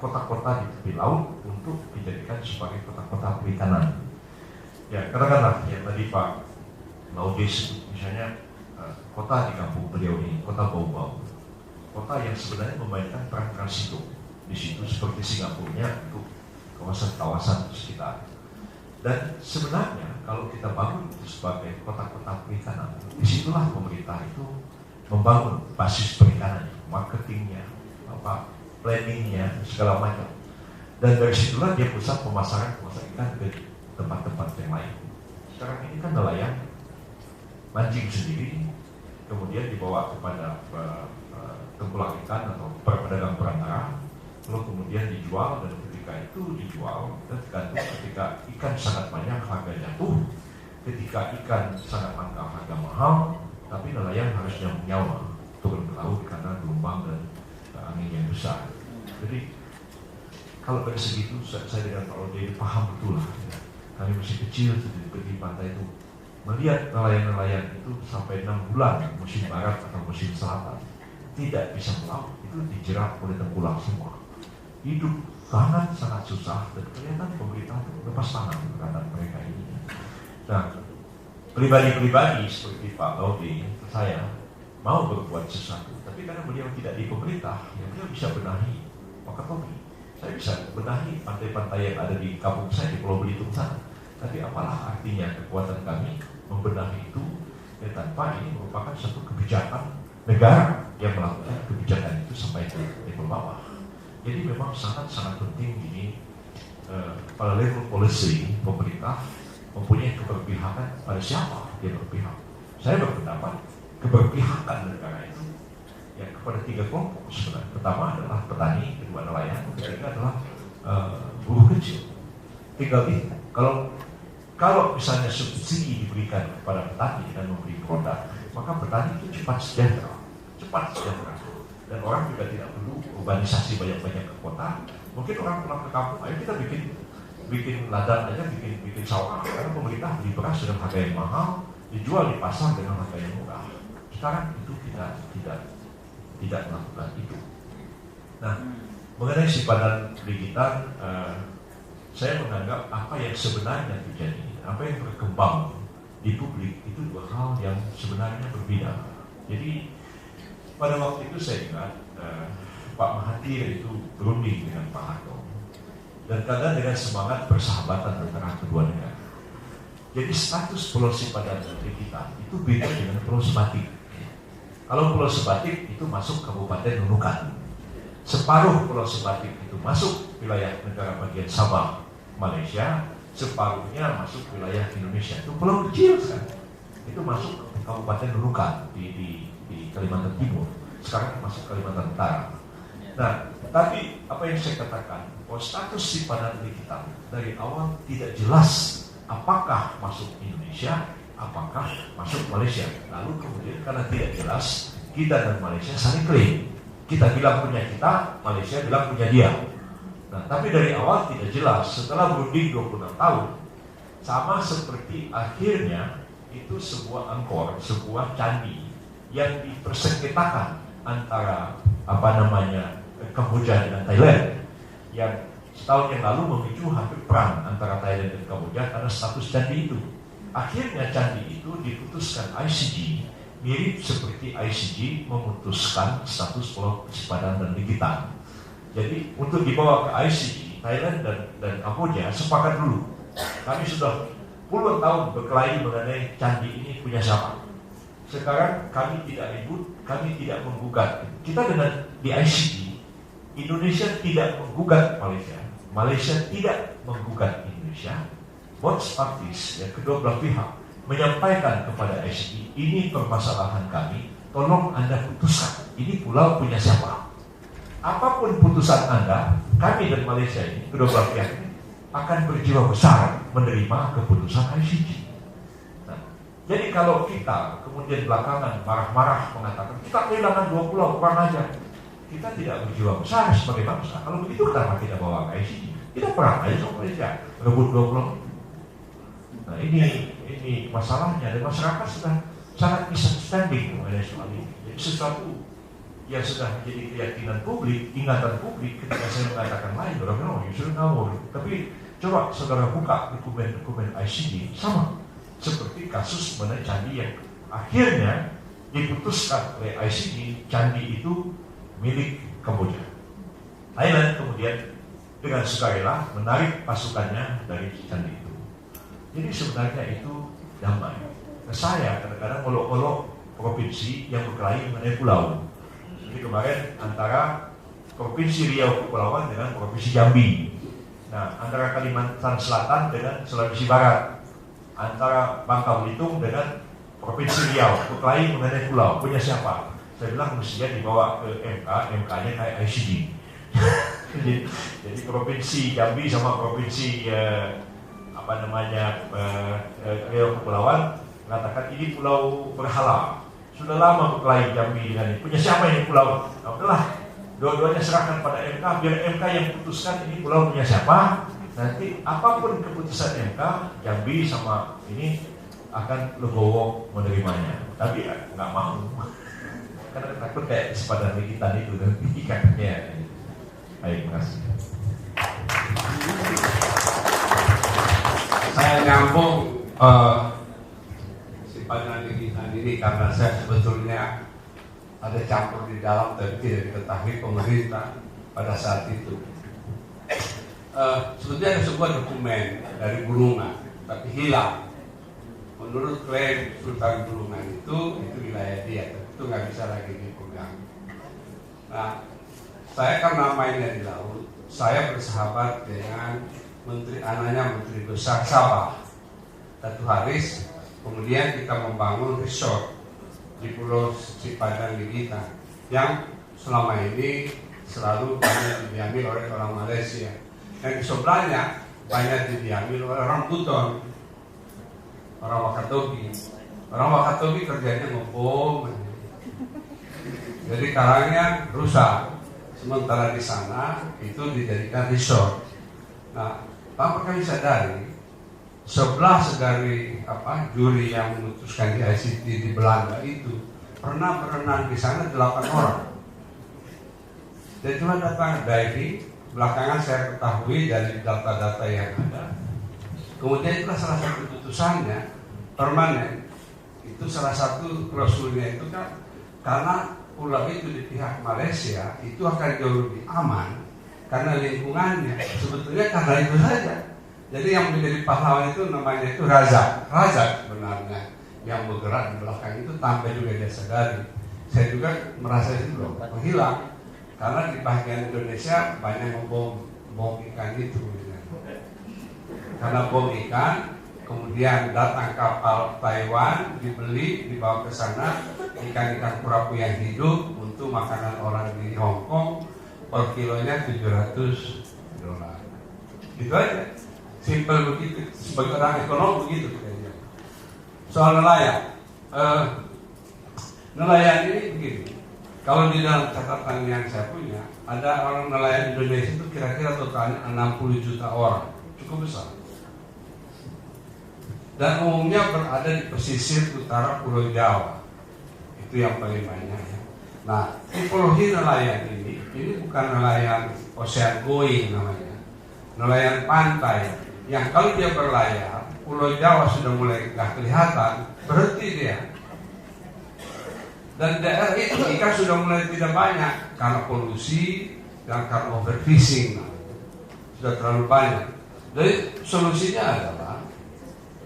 kota-kota di tepi laut untuk dijadikan sebagai kota-kota perikanan. Ya, katakanlah yang tadi Pak Laude sebut, misalnya kota di kampung beliau ini, kota Bau-Bau, kota yang sebenarnya memainkan peran transito di situ seperti Singapurnya untuk kawasan-kawasan sekitar. Dan sebenarnya kalau kita bangun itu sebagai kota-kota perikanan, disitulah pemerintah itu membangun basis perikanan, marketingnya, planningnya, segala macam. Dan dari situlah dia pusat pemasaran ikan ke tempat-tempat yang lain. Sekarang ini kan nelayan mancing sendiri, kemudian dibawa kepada tengkulak ikan atau pedagang perantara, lalu kemudian dijual, dan ketika itu dijual, dan tergantung ketika ikan sangat banyak harga jatuh, ketika ikan sangat langka harga mahal, tapi nelayan harusnya nyawa turun ke laut karena gelombang dan angin yang besar. Jadi kalau dari segitu saya dengan Pak Laude paham betul lah. Ya. Kami masih kecil di pantai itu melihat nelayan-nelayan itu sampai 6 bulan musim barat atau musim selatan tidak bisa melaut, itu dijerat oleh tengkulak semua. Hidup sangat susah dan kelihatan pemerintah itu lepas tangan terhadap mereka ini. Nah, pribadi-pribadi seperti Pak Laude, saya mau berbuat sesuatu, tapi karena beliau tidak di pemerintah, ya beliau bisa benahi Wakatobi. Saya bisa benahi pantai-pantai yang ada di kampung saya di Pulau Belitung sana. Tapi apalah artinya kekuatan kami membenahi itu ya, tanpa ini merupakan satu kebijakan negara yang melakukan kebijakan itu sampai ke level bawah. Jadi memang sangat penting ini pada level policy pemerintah mempunyai keberpihakan pada siapa dia berpihak. Saya berpendapat keberpihakan negara itu ya kepada 3 kelompok sebenarnya. Pertama adalah petani, kedua nelayan, ketiga adalah buruh kecil. Tinggal ini kalau misalnya subsidi diberikan kepada petani dan memberi produk, maka petani itu cepat sejahtera, dan orang juga tidak perlu urbanisasi banyak-banyak ke kota. Mungkin orang pulang ke kampung, ayo kita bikin ladang aja, bikin sawah, karena pemerintah beli beras dengan harga yang mahal, dijual di pasar dengan harga yang murah. Sekarang itu kita tidak melakukan itu. Nah, mengenai simpanan digital, saya menganggap apa yang sebenarnya terjadi apa yang berkembang di publik itu dua hal yang sebenarnya berbeda. Jadi pada waktu itu saya ingat Pak Mahathir itu berunding dengan Pak Harto, dan kadang dengan semangat persahabatan antara kedua negara. Jadi status Pulau Sipadan negeri kita itu beda dengan Pulau Sebatik. Kalau Pulau Sebatik itu masuk Kabupaten Nunukan, separuh Pulau Sebatik itu masuk wilayah negara bagian Sabah, Malaysia, separuhnya masuk wilayah Indonesia. Itu pulau kecil kan, itu masuk Kabupaten Nunukan di Kalimantan Timur. Sekarang masuk Kalimantan Utara. Nah, tapi apa yang saya katakan, bahwa status Sipadan kita dari awal tidak jelas apakah masuk Indonesia, apakah masuk Malaysia. Lalu kemudian karena tidak jelas, kita dan Malaysia saling klaim. Kita bilang punya kita, Malaysia bilang punya dia. Nah, tapi dari awal tidak jelas. Setelah berunding 26 tahun, sama seperti akhirnya itu sebuah angkor, sebuah candi yang dipersengketakan antara Kamboja dengan Thailand, yang setahun yang lalu memicu hampir perang antara Thailand dan Kamboja karena status candi itu. Akhirnya candi itu diputuskan ICJ, mirip seperti ICJ memutuskan status Pulau Sipadan dan Likitan. Jadi untuk dibawa ke ICJ, Thailand dan Kamboja sepakat dulu. Kami sudah puluhan tahun berkelahi mengenai candi ini punya siapa. Sekarang kami tidak ribut, kami tidak menggugat. Kita dengan di ICJ, Indonesia tidak menggugat Malaysia, Malaysia tidak menggugat Indonesia. Both parties, ya, kedua belah pihak menyampaikan kepada ICJ, ini permasalahan kami, tolong Anda putuskan, ini pulau punya siapa. Apapun putusan Anda, kami dan Malaysia ini, kedua belah pihak ini, akan berjiwa besar menerima keputusan ICJ. Nah, jadi kalau kita kemudian belakangan marah-marah mengatakan, kita kehilangan 2 pulau, kurang aja. Kita tidak berjiwa besar sebagai bangsa. Kalau begitu kenapa kita bawa ke ICJ? Kita perang aja sama Malaysia, rebut 2 pulau. Nah, ini masalahnya, dan masyarakat sudah sangat misunderstanding mengenai soal ini. Jadi sesuatu yang sudah menjadi keyakinan publik, ingatan publik, ketika saya mengatakan lain, orang bilang, you shouldn't know. Tapi coba saudara buka dokumen-dokumen ICJ, sama seperti kasus mengenai candi yang akhirnya diputuskan oleh ICJ, candi itu milik Kamboja. Thailand kemudian dengan sukarela menarik pasukannya dari candi itu. Jadi sebenarnya itu damai. Nah, saya kadang-kadang ngolok-ngolok provinsi yang berkelahi mengenai pulau. Jadi kemarin antara Provinsi Riau Kepulauan dengan Provinsi Jambi. Nah, antara Kalimantan Selatan dengan Sulawesi Barat. Antara Bangka Belitung dengan Provinsi Riau berkelahi mengenai pulau. Punya siapa? Saya bilang mestinya dibawa ke MK, MK-nya kayak ICJ. jadi Provinsi Jambi sama Provinsi Riau Kepulauan mengatakan ini pulau berhala. Sudah lama berkelahi Jambi dengan ini. Punya siapa ini pulau? Nah, udahlah, dua-duanya serahkan pada MK, biar MK yang putuskan ini pulau punya siapa. Nanti apapun keputusan MK, Jambi sama ini akan legowo menerimanya. Tapi nggak mau. Karena takut kayak Sipadan Likitan itu dan ikatnya. Baik, terima kasih. Saya nyambung Sipadan Likitan ini karena saya sebetulnya ada campur di dalam, tapi tidak diketahui pemerintah pada saat itu. Sebetulnya ada sebuah dokumen dari Bulungan, tapi hilang. Menurut klaim Sultan Bulungan itu wilayah dia, itu nggak bisa lagi dipegang. Nah, saya karena mainnya di laut, saya bersahabat dengan anaknya Menteri Besar Sabah, Datuk Haris. Kemudian kita membangun resort di Pulau Sipadan Likitan yang selama ini selalu banyak didiami oleh orang Malaysia. Yang di sebelahnya banyak didiami oleh orang Buton, orang Wakatobi. Orang Wakatobi kerjanya ngebom, jadi karangnya rusak. Sementara di sana itu dijadikan resort. Nah, tanpa kami sadari, sebelah dari juri yang memutuskan di ICJ di Belanda itu pernah berenang di sana 8 orang. Dan cuma datang diving. Belakangan saya ketahui dari data-data yang ada, Kemudian itulah salah satu putusannya permanen. Itu salah satu klausulnya itu kan karena pulau itu di pihak Malaysia itu akan jauh lebih aman karena lingkungannya. Sebetulnya karena itu saja. Jadi yang menjadi pahlawan itu namanya itu Razak sebenarnya yang bergerak di belakang itu tanpa juga dia sadari. Saya juga merasa itu loh menghilang karena di bagian Indonesia banyak bom ikan itu. Karena bom ikan, kemudian datang kapal Taiwan, dibeli, dibawa ke sana, ikan-ikan kurapu yang hidup untuk makanan orang di Hong Kong, per kilonya $700. Gitu aja, simple begitu. Sebagai orang ekonom begitu kayaknya. Soal nelayan, nelayan ini begini. Kalau di dalam catatan yang saya punya, ada orang nelayan Indonesia itu kira-kira totalnya 60 juta orang, cukup besar. Dan umumnya berada di pesisir utara Pulau Jawa. Itu yang paling banyak ya. Nah, tipologi nelayan ini bukan nelayan ocean going namanya. Nelayan pantai yang kalau dia berlayar, Pulau Jawa sudah mulai nggak kelihatan, berhenti dia. Dan daerah itu ikan sudah mulai tidak banyak karena polusi dan karena overfishing. Sudah terlalu banyak. Jadi solusinya adalah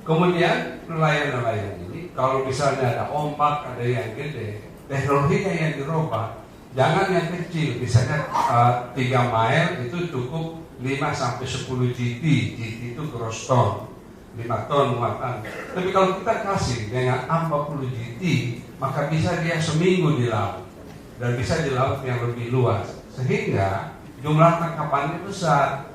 kemudian nelayan-nelayan ini kalau misalnya ada ombak, ada yang gede, teknologinya yang dirubah. Jangan yang kecil, misalnya 3 mile itu cukup 5-10 GT. GT itu gross ton, 5 ton muatan. Tapi kalau kita kasih dengan 40 GT, maka bisa dia seminggu di laut dan bisa di laut yang lebih luas, sehingga jumlah tangkapannya besar.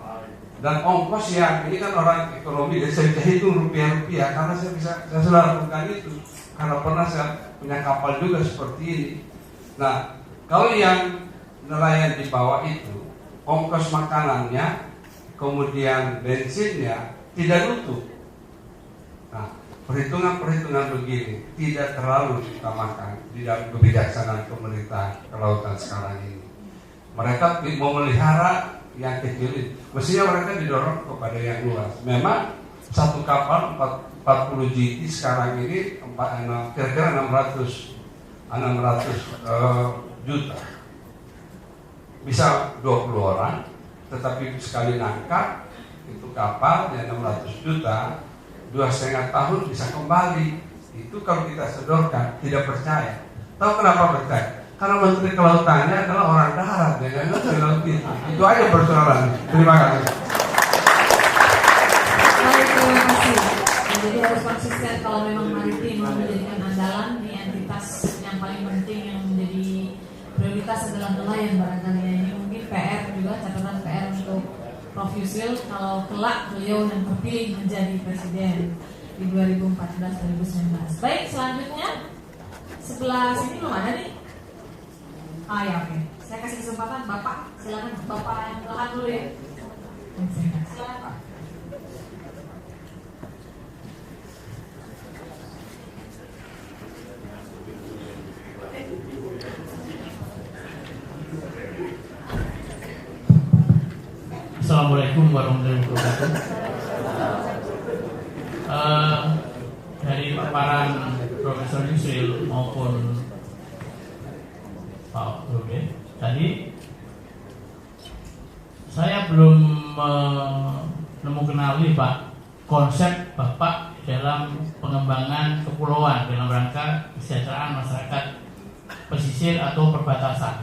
Dan ongkos yang ini kan orang ekonomi, jadi saya bisa hitung rupiah-rupiah karena saya sudah lakukan itu karena pernah saya punya kapal juga seperti ini. Nah, kalau yang nelayan di bawah itu ongkos makanannya kemudian bensinnya tidak utuh. Nah, perhitungan begini tidak terlalu diutamakan di dalam kebijaksanaan pemerintah kelautan sekarang ini. Mereka mau melihara yang kecil ini, mestinya mereka didorong kepada yang luas. Memang satu kapal 40 GT sekarang ini kira-kira 600 juta. Bisa 20 orang, tetapi sekali nangkap itu kapal yang 600 juta, 2,5 tahun bisa kembali. Itu kalau kita sedorkan, tidak percaya. Tahu kenapa percaya? Karena Menteri Kelautannya adalah orang darat, ya kan? Itu aja persoalan. Terima kasih. Baik, terima kasih. Jadi harus konsisten kalau memang maritim menjadikan andalan, ini entitas yang paling penting yang menjadi prioritas adalah nelayan barangkali. Ini mungkin PR juga, catatan PR untuk Prof. Yusril kalau kelak beliau yang terpilih menjadi presiden di 2014-2019. Baik, selanjutnya sebelah sini belum ada nih. Ya oke. Saya kasih kesempatan Bapak, silakan Bapak yang belakang dulu ya. Silakan Pak. Assalamualaikum warahmatullahi wabarakatuh. Dari paparan Profesor Yusril maupun Pak Ruben tadi, saya belum mengenali Pak konsep Bapak dalam pengembangan kepulauan dalam rangka kesejahteraan masyarakat pesisir atau perbatasan.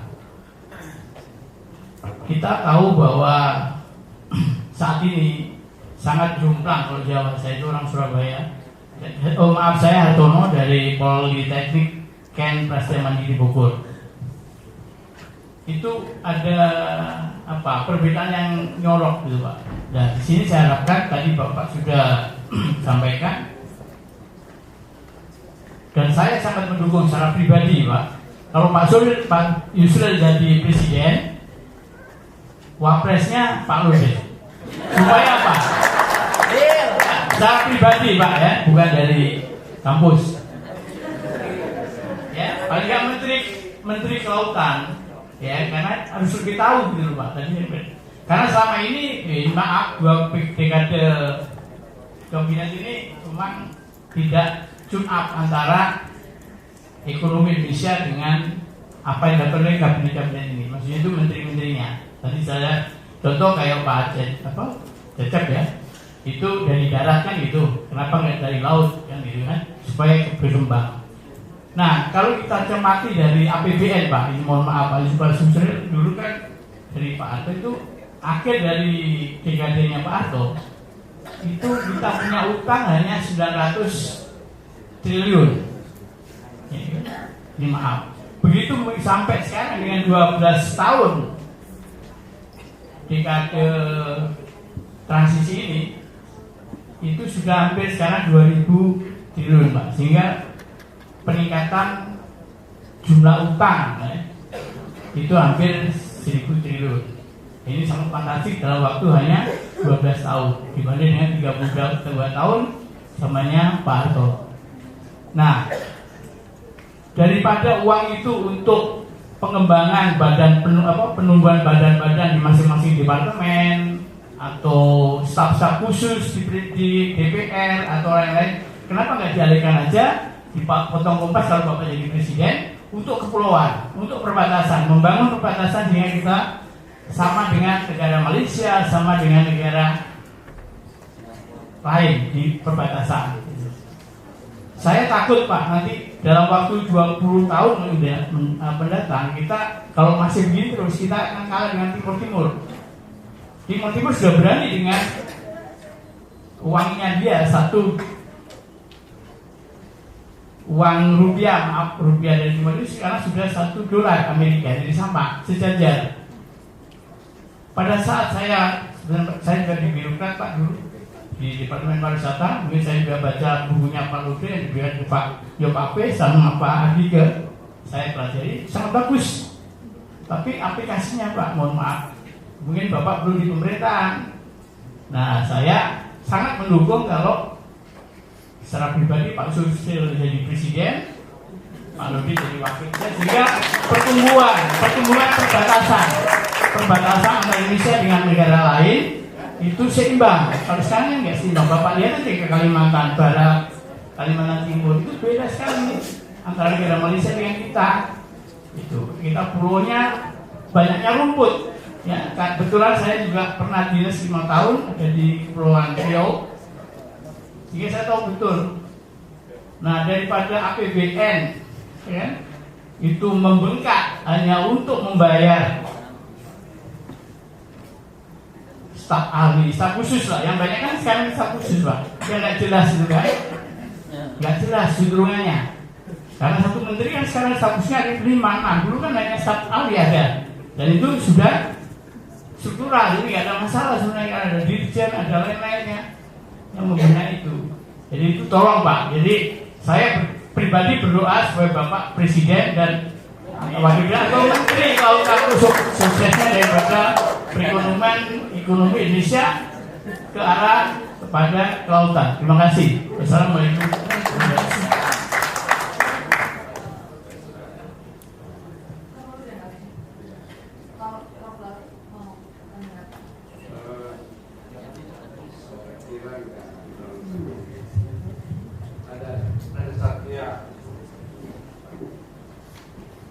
Kita tahu bahwa saat ini sangat jomplang kalau Jawa. Saya itu orang Surabaya. Maaf, saya Hartono dari Politeknik Ken Prasetya di Bogor. Itu ada perbedaan yang nyorok gitu Pak. Dan di sini saya harapkan tadi Bapak sudah sampaikan, dan saya sangat mendukung secara pribadi Pak. Kalau Pak Yusril jadi presiden, wapresnya Pak Ludes. Supaya apa? Secara pribadi Pak ya, bukan dari kampus. Ya, paling nggak Menteri Kelautan. Ya, karena harus lebih tahu gitu loh Pak. Karena selama ini, maaf, 2 dekade kabinet ini memang tidak tune up antara ekonomi Indonesia dengan apa yang dilakukan oleh kabinet-kabinet ini. Maksudnya itu menteri-menterinya. Tadi saya contoh kayak Pak Cecep ya, itu dari darat kan gitu. Kenapa nggak dari laut kan gitu kan? Supaya berkembang. Nah, kalau kita cermati dari APBN Pak, ini mohon maaf Pak Yusuf dulu kan dari Pak Harto itu akhir dari dekadenya Pak Harto itu kita punya utang hanya 900 triliun. Ini maaf. Begitu sampai sekarang dengan 12 tahun dekade transisi ini itu sudah hampir sekarang 2000 triliun Pak, sehingga peningkatan jumlah utang itu hampir 1000 triliun. Ini sangat fantastik dalam waktu hanya 12 tahun dibanding dengan 32 tahun samanya Pak Harto. Nah, daripada uang itu untuk pengembangan penumbuhan badan-badan di masing-masing departemen atau staf-staf khusus di DPR atau lain-lain, kenapa nggak dialihkan aja dipotong kompas kalau Bapak jadi presiden untuk kepulauan, untuk perbatasan, membangun perbatasan sehingga kita sama dengan negara Malaysia, sama dengan negara lain di perbatasan. Saya takut Pak, nanti dalam waktu 20 tahun mendatang kita kalau masih begini terus kita akan kalah dengan Timur Timur. Timur Timur sudah berani dengan uangnya dia uang rupiah dari Timur itu sekarang sudah $1 Amerika, jadi sama sejajar. Pada saat saya juga di birokrat Pak dulu di Departemen Pariwisata, mungkin saya juga baca bukunya Pak Lutfi yang diberikan ke Pak Yopape sama Pak Adike, saya pelajari sangat bagus. Tapi aplikasinya Pak, mohon maaf, mungkin Bapak belum di pemerintahan. Nah, saya sangat mendukung kalau secara pribadi Pak Susilo jadi presiden, Pak Lutfi jadi wakil presiden, sehingga pertumbuhan perbatasan antara Indonesia dengan negara lain itu seimbang. Kalau sekarang nggak seimbang. Bapak lihat nanti ke Kalimantan Barat, Kalimantan Timur itu beda sekali antara negara Malaysia dengan kita. Itu kita pulaunya banyaknya rumput. Ya, kebetulan saya juga pernah dinas 5 tahun ada di Kepulauan Riau, sehingga saya tahu betul. Nah, daripada APBN ya, itu membengkak hanya untuk membayar staf ahli, staf khusus lah, yang banyak kan sekarang staf khusus Pak, yang nggak jelas itu kan, nggak jelas hitungannya. Karena satu menteri kan sekarang staf khususnya ada 5-6, dulu kan hanya staf ahli ada, dan itu sudah struktural, jadi nggak ada masalah sebenarnya, ada dirjen, ada lain-lainnya yang mempunyai itu. Jadi itu tolong Pak. Jadi saya pribadi berdoa supaya Bapak Presiden dan wakil atau menteri kalau suksesnya daripada ekonomi Indonesia ke arah kepada kelautan. Terima kasih. Wassalamualaikum warahmatullahi wabarakatuh.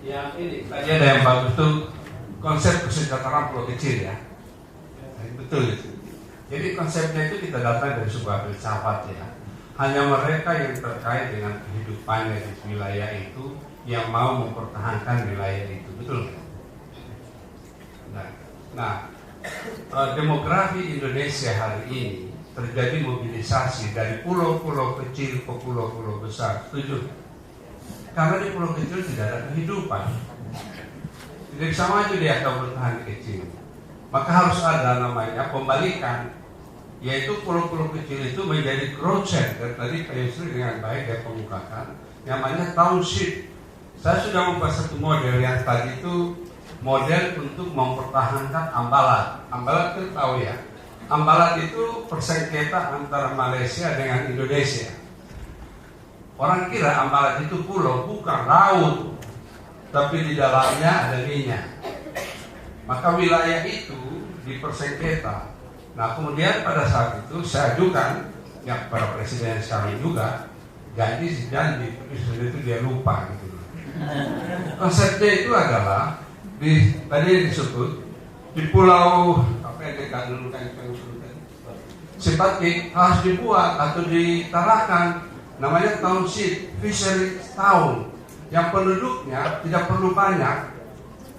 Yang ini tadi ada yang bagus tuh konsep kesejahteraan pulau kecil ya, betul itu. Jadi konsepnya itu kita datang dari sebuah filsafat ya. Hanya mereka yang terkait dengan kehidupannya di wilayah itu yang mau mempertahankan wilayah itu, betul. Nah, demografi Indonesia hari ini terjadi mobilisasi dari pulau-pulau kecil ke pulau-pulau besar, setuju? Karena di pulau kecil tidak ada kehidupan, tidak bisa maju dia atau bertahan kecil. Maka harus ada namanya pembalikan, yaitu pulau-pulau kecil itu menjadi growth center. Tadi Pak Yusri dengan baik dia kemukakan, namanya township. Saya sudah membuat satu model yang tadi itu model untuk mempertahankan Ambalat. Ambalat kita tahu ya, Ambalat itu persengketa antara Malaysia dengan Indonesia. Orang kira Ambalat itu pulau, bukan laut, tapi di dalamnya ada minyak. Maka wilayah itu dipersengketa. Nah kemudian pada saat itu saya ajukan ya para presiden sekarang juga janji, presiden itu dia lupa gitu. Konsepnya itu adalah tadi disebut di pulau apa yang dekat dulu kan simpatik harus dibuat atau ditarahkan namanya township fishery town yang penduduknya tidak perlu banyak.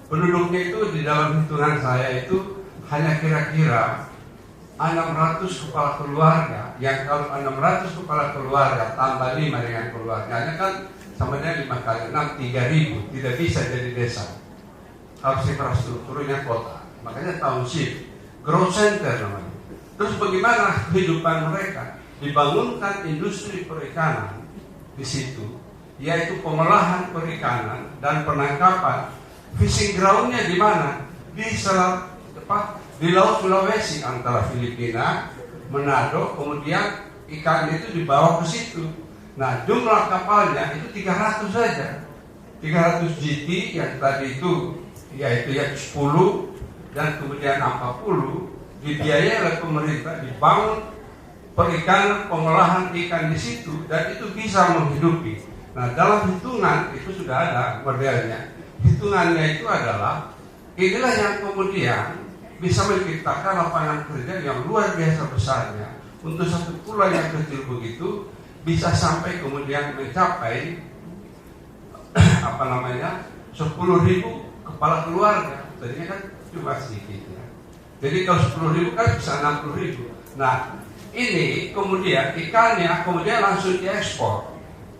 Penduduknya itu di dalam hitungan saya itu hanya kira-kira 600 kepala keluarga, yang kalau 600 kepala keluarga tambah 5 dengan keluarganya kan sama dengan 5 kali 6, 3.000, tidak bisa jadi desa. Harus infrastrukturnya kota, makanya township, growth center namanya. Terus bagaimana kehidupan mereka? Dibangunkan industri perikanan di situ, yaitu pengolahan perikanan dan penangkapan. Fishing groundnya di mana? Di Laut Sulawesi antara Filipina, Manado, kemudian ikan itu dibawa ke situ. Nah, jumlah kapalnya itu 300 saja. 300 GT yang tadi itu yaitu yang 10 dan kemudian 40 dibiayai oleh pemerintah, dibangun perikanan, pengolahan ikan di situ dan itu bisa menghidupi. Nah, dalam hitungan itu sudah ada modelnya. Hitungannya itu adalah inilah yang kemudian bisa menciptakan lapangan kerja yang luar biasa besarnya. Untuk satu pulau yang kecil begitu bisa sampai kemudian mencapai 10.000 kepala keluarga. Tadinya kan cuma sedikit ya. Jadi kalau 10.000 kan bisa 60.000. Nah, ini kemudian ikannya kemudian langsung diekspor.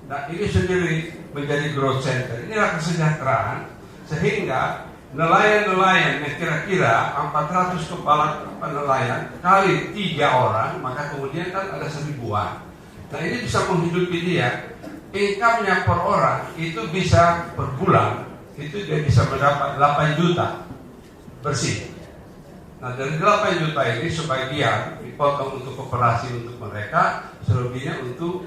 Nah, ini sendiri menjadi growth center. Inilah kesejahteraan sehingga nelayan-nelayan yang kira-kira 400 kepala nelayan kali 3 orang, maka kemudian kan ada 1.000-an. Nah, ini bisa menghidupi dia. Income-nya per orang itu bisa per bulan itu dia bisa mendapat 8 juta bersih. Nah, dari 8 juta ini sebagian dipotong untuk koperasi untuk mereka, selebihnya untuk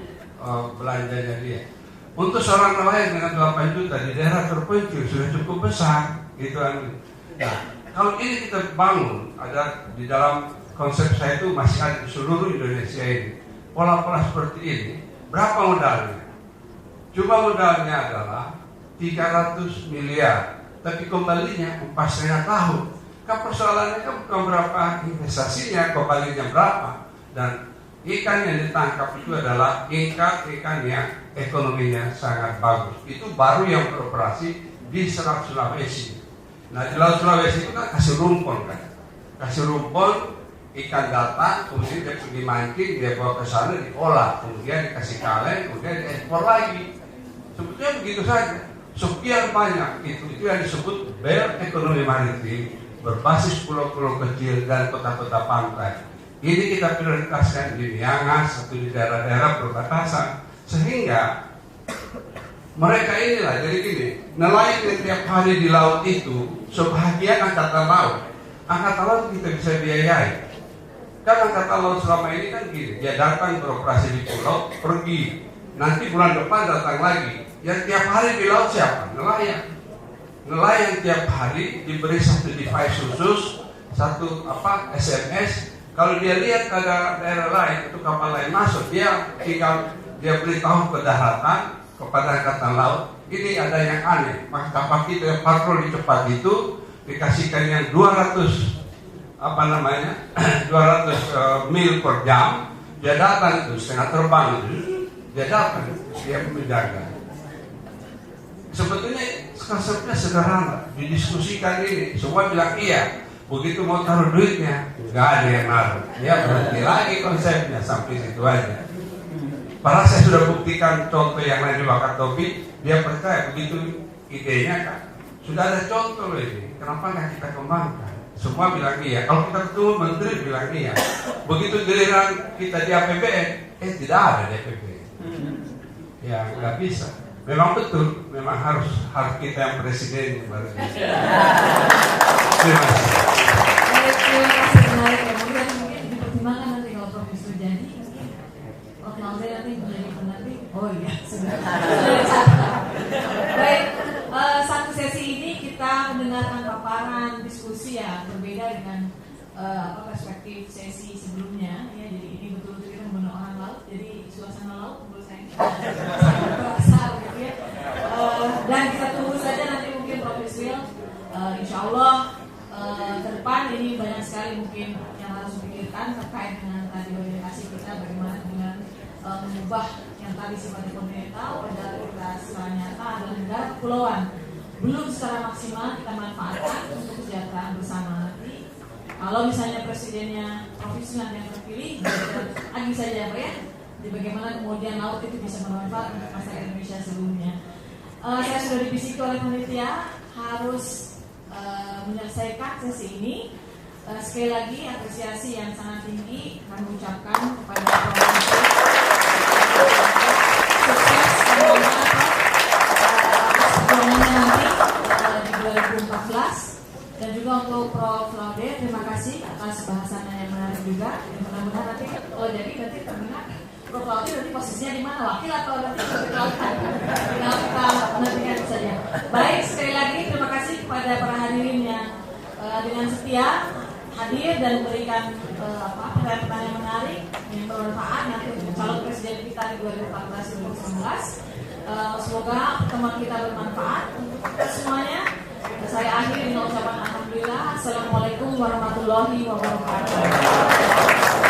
belanjanya dia. Untuk seorang nelayan dengan 8 juta di daerah terpencil sudah cukup besar, gitu kan. Nah, kalau ini kita bangun, ada di dalam konsep saya itu masih ada di seluruh Indonesia ini. Pola-pola seperti ini, berapa modalnya? Cuma modalnya adalah 300 miliar, tapi kembalinya 4,5 tahun. Kan persoalannya kan bukan berapa investasinya, kembalinya berapa. Dan ikan yang ditangkap itu adalah ikan yang ekonominya sangat bagus. Itu baru yang beroperasi di Selat Sulawesi. Nah, di Laut Sulawesi itu kan kasih rumpon kan. Kasih rumpon, ikan datang, kemudian dia pergi mancing, dia bawa ke sana, diolah, kemudian dikasih kaleng, kemudian diekspor lagi. Sebetulnya begitu saja. Sekian banyak itu yang disebut belt ekonomi maritim berbasis pulau-pulau kecil dan kota-kota pantai. Ini kita prioritaskan di Miangas atau di daerah-daerah perbatasan sehingga mereka inilah jadi gini, nelayan yang tiap hari di laut itu sebahagian angkatan laut. Angkatan laut kita bisa biayai. Kan angkatan laut selama ini kan gini, dia datang beroperasi di pulau, pergi. Nanti bulan depan datang lagi. Yang tiap hari di laut siapa? Nelayan. Nelayan tiap hari diberi satu device khusus, satu SMS. Kalau dia lihat ada daerah lain atau kapal lain masuk, dia tinggal dia beritahu ke daratan kepada angkatan laut. Ini ada yang aneh. Maka kapal kita yang patroli cepat itu dikasihkan yang 200 mil per jam. Dia datang itu setengah terbang itu. Dia datang, dia menjaga. Sebetulnya konsepnya sederhana, didiskusikan ini, semua bilang iya. Begitu mau taruh duitnya, nggak ada yang naruh. Ya berhenti lagi konsepnya sampai situ aja. Padahal saya sudah buktikan contoh yang lain di Wakatobi, dia percaya begitu idenya kan. Sudah ada contoh loh ini, kenapa nggak kita kembangkan? Semua bilang iya. Kalau kita ketemu menteri bilang iya. Begitu giliran kita di APBN, tidak ada di APBN. Ya nggak bisa. Memang betul, memang harus kita yang presiden baru bisa. Terima kasih. Terima kasih menarik ya. Mungkin dipertimbangkan nanti kalau Prof Yusuf jadi, mungkin Prof Nalde nanti menjadi pendamping. Oh iya, sudah. Baik, satu sesi ini kita mendengarkan paparan diskusi ya berbeda dengan perspektif sesi sebelumnya. Ya, jadi ini betul-betul kita membunuh orang laut. sampaikan terkait dengan tadi orientasi kita bagaimana dengan mengubah yang tadi sifatnya pemerintah pada kita secara nyata adalah negara kepulauan. Belum secara maksimal kita manfaatkan untuk kesejahteraan bersama nanti. Kalau misalnya presidennya provinsi nanti yang terpilih, lagi saja Pak ya. Jadi bagaimana kemudian laut itu bisa bermanfaat untuk masyarakat Indonesia seluruhnya. Saya sudah dibisiki oleh panitia harus menyelesaikan sesi ini. Sekali lagi apresiasi yang sangat tinggi kami ucapkan kepada provinsi sukses perjuangannya nanti di 2014, dan juga untuk Prof. Laude terima kasih atas bahasannya yang menarik juga. Mudah-mudahan nanti kalau jadi nanti terdengar Prof. Laude nanti posisinya di mana, wakil atau nanti kelautan. Tinggal kita nantikan saja. Baik, sekali lagi terima kasih kepada para hadirin yang dengan setia hadir dan memberikan pertanyaan-pertanyaan menarik yang bermanfaat nanti untuk calon presiden kita di 2014-2019. Semoga pertemuan kita bermanfaat untuk kita semuanya. Saya akhiri dengan ucapan alhamdulillah. Assalamualaikum warahmatullahi wabarakatuh.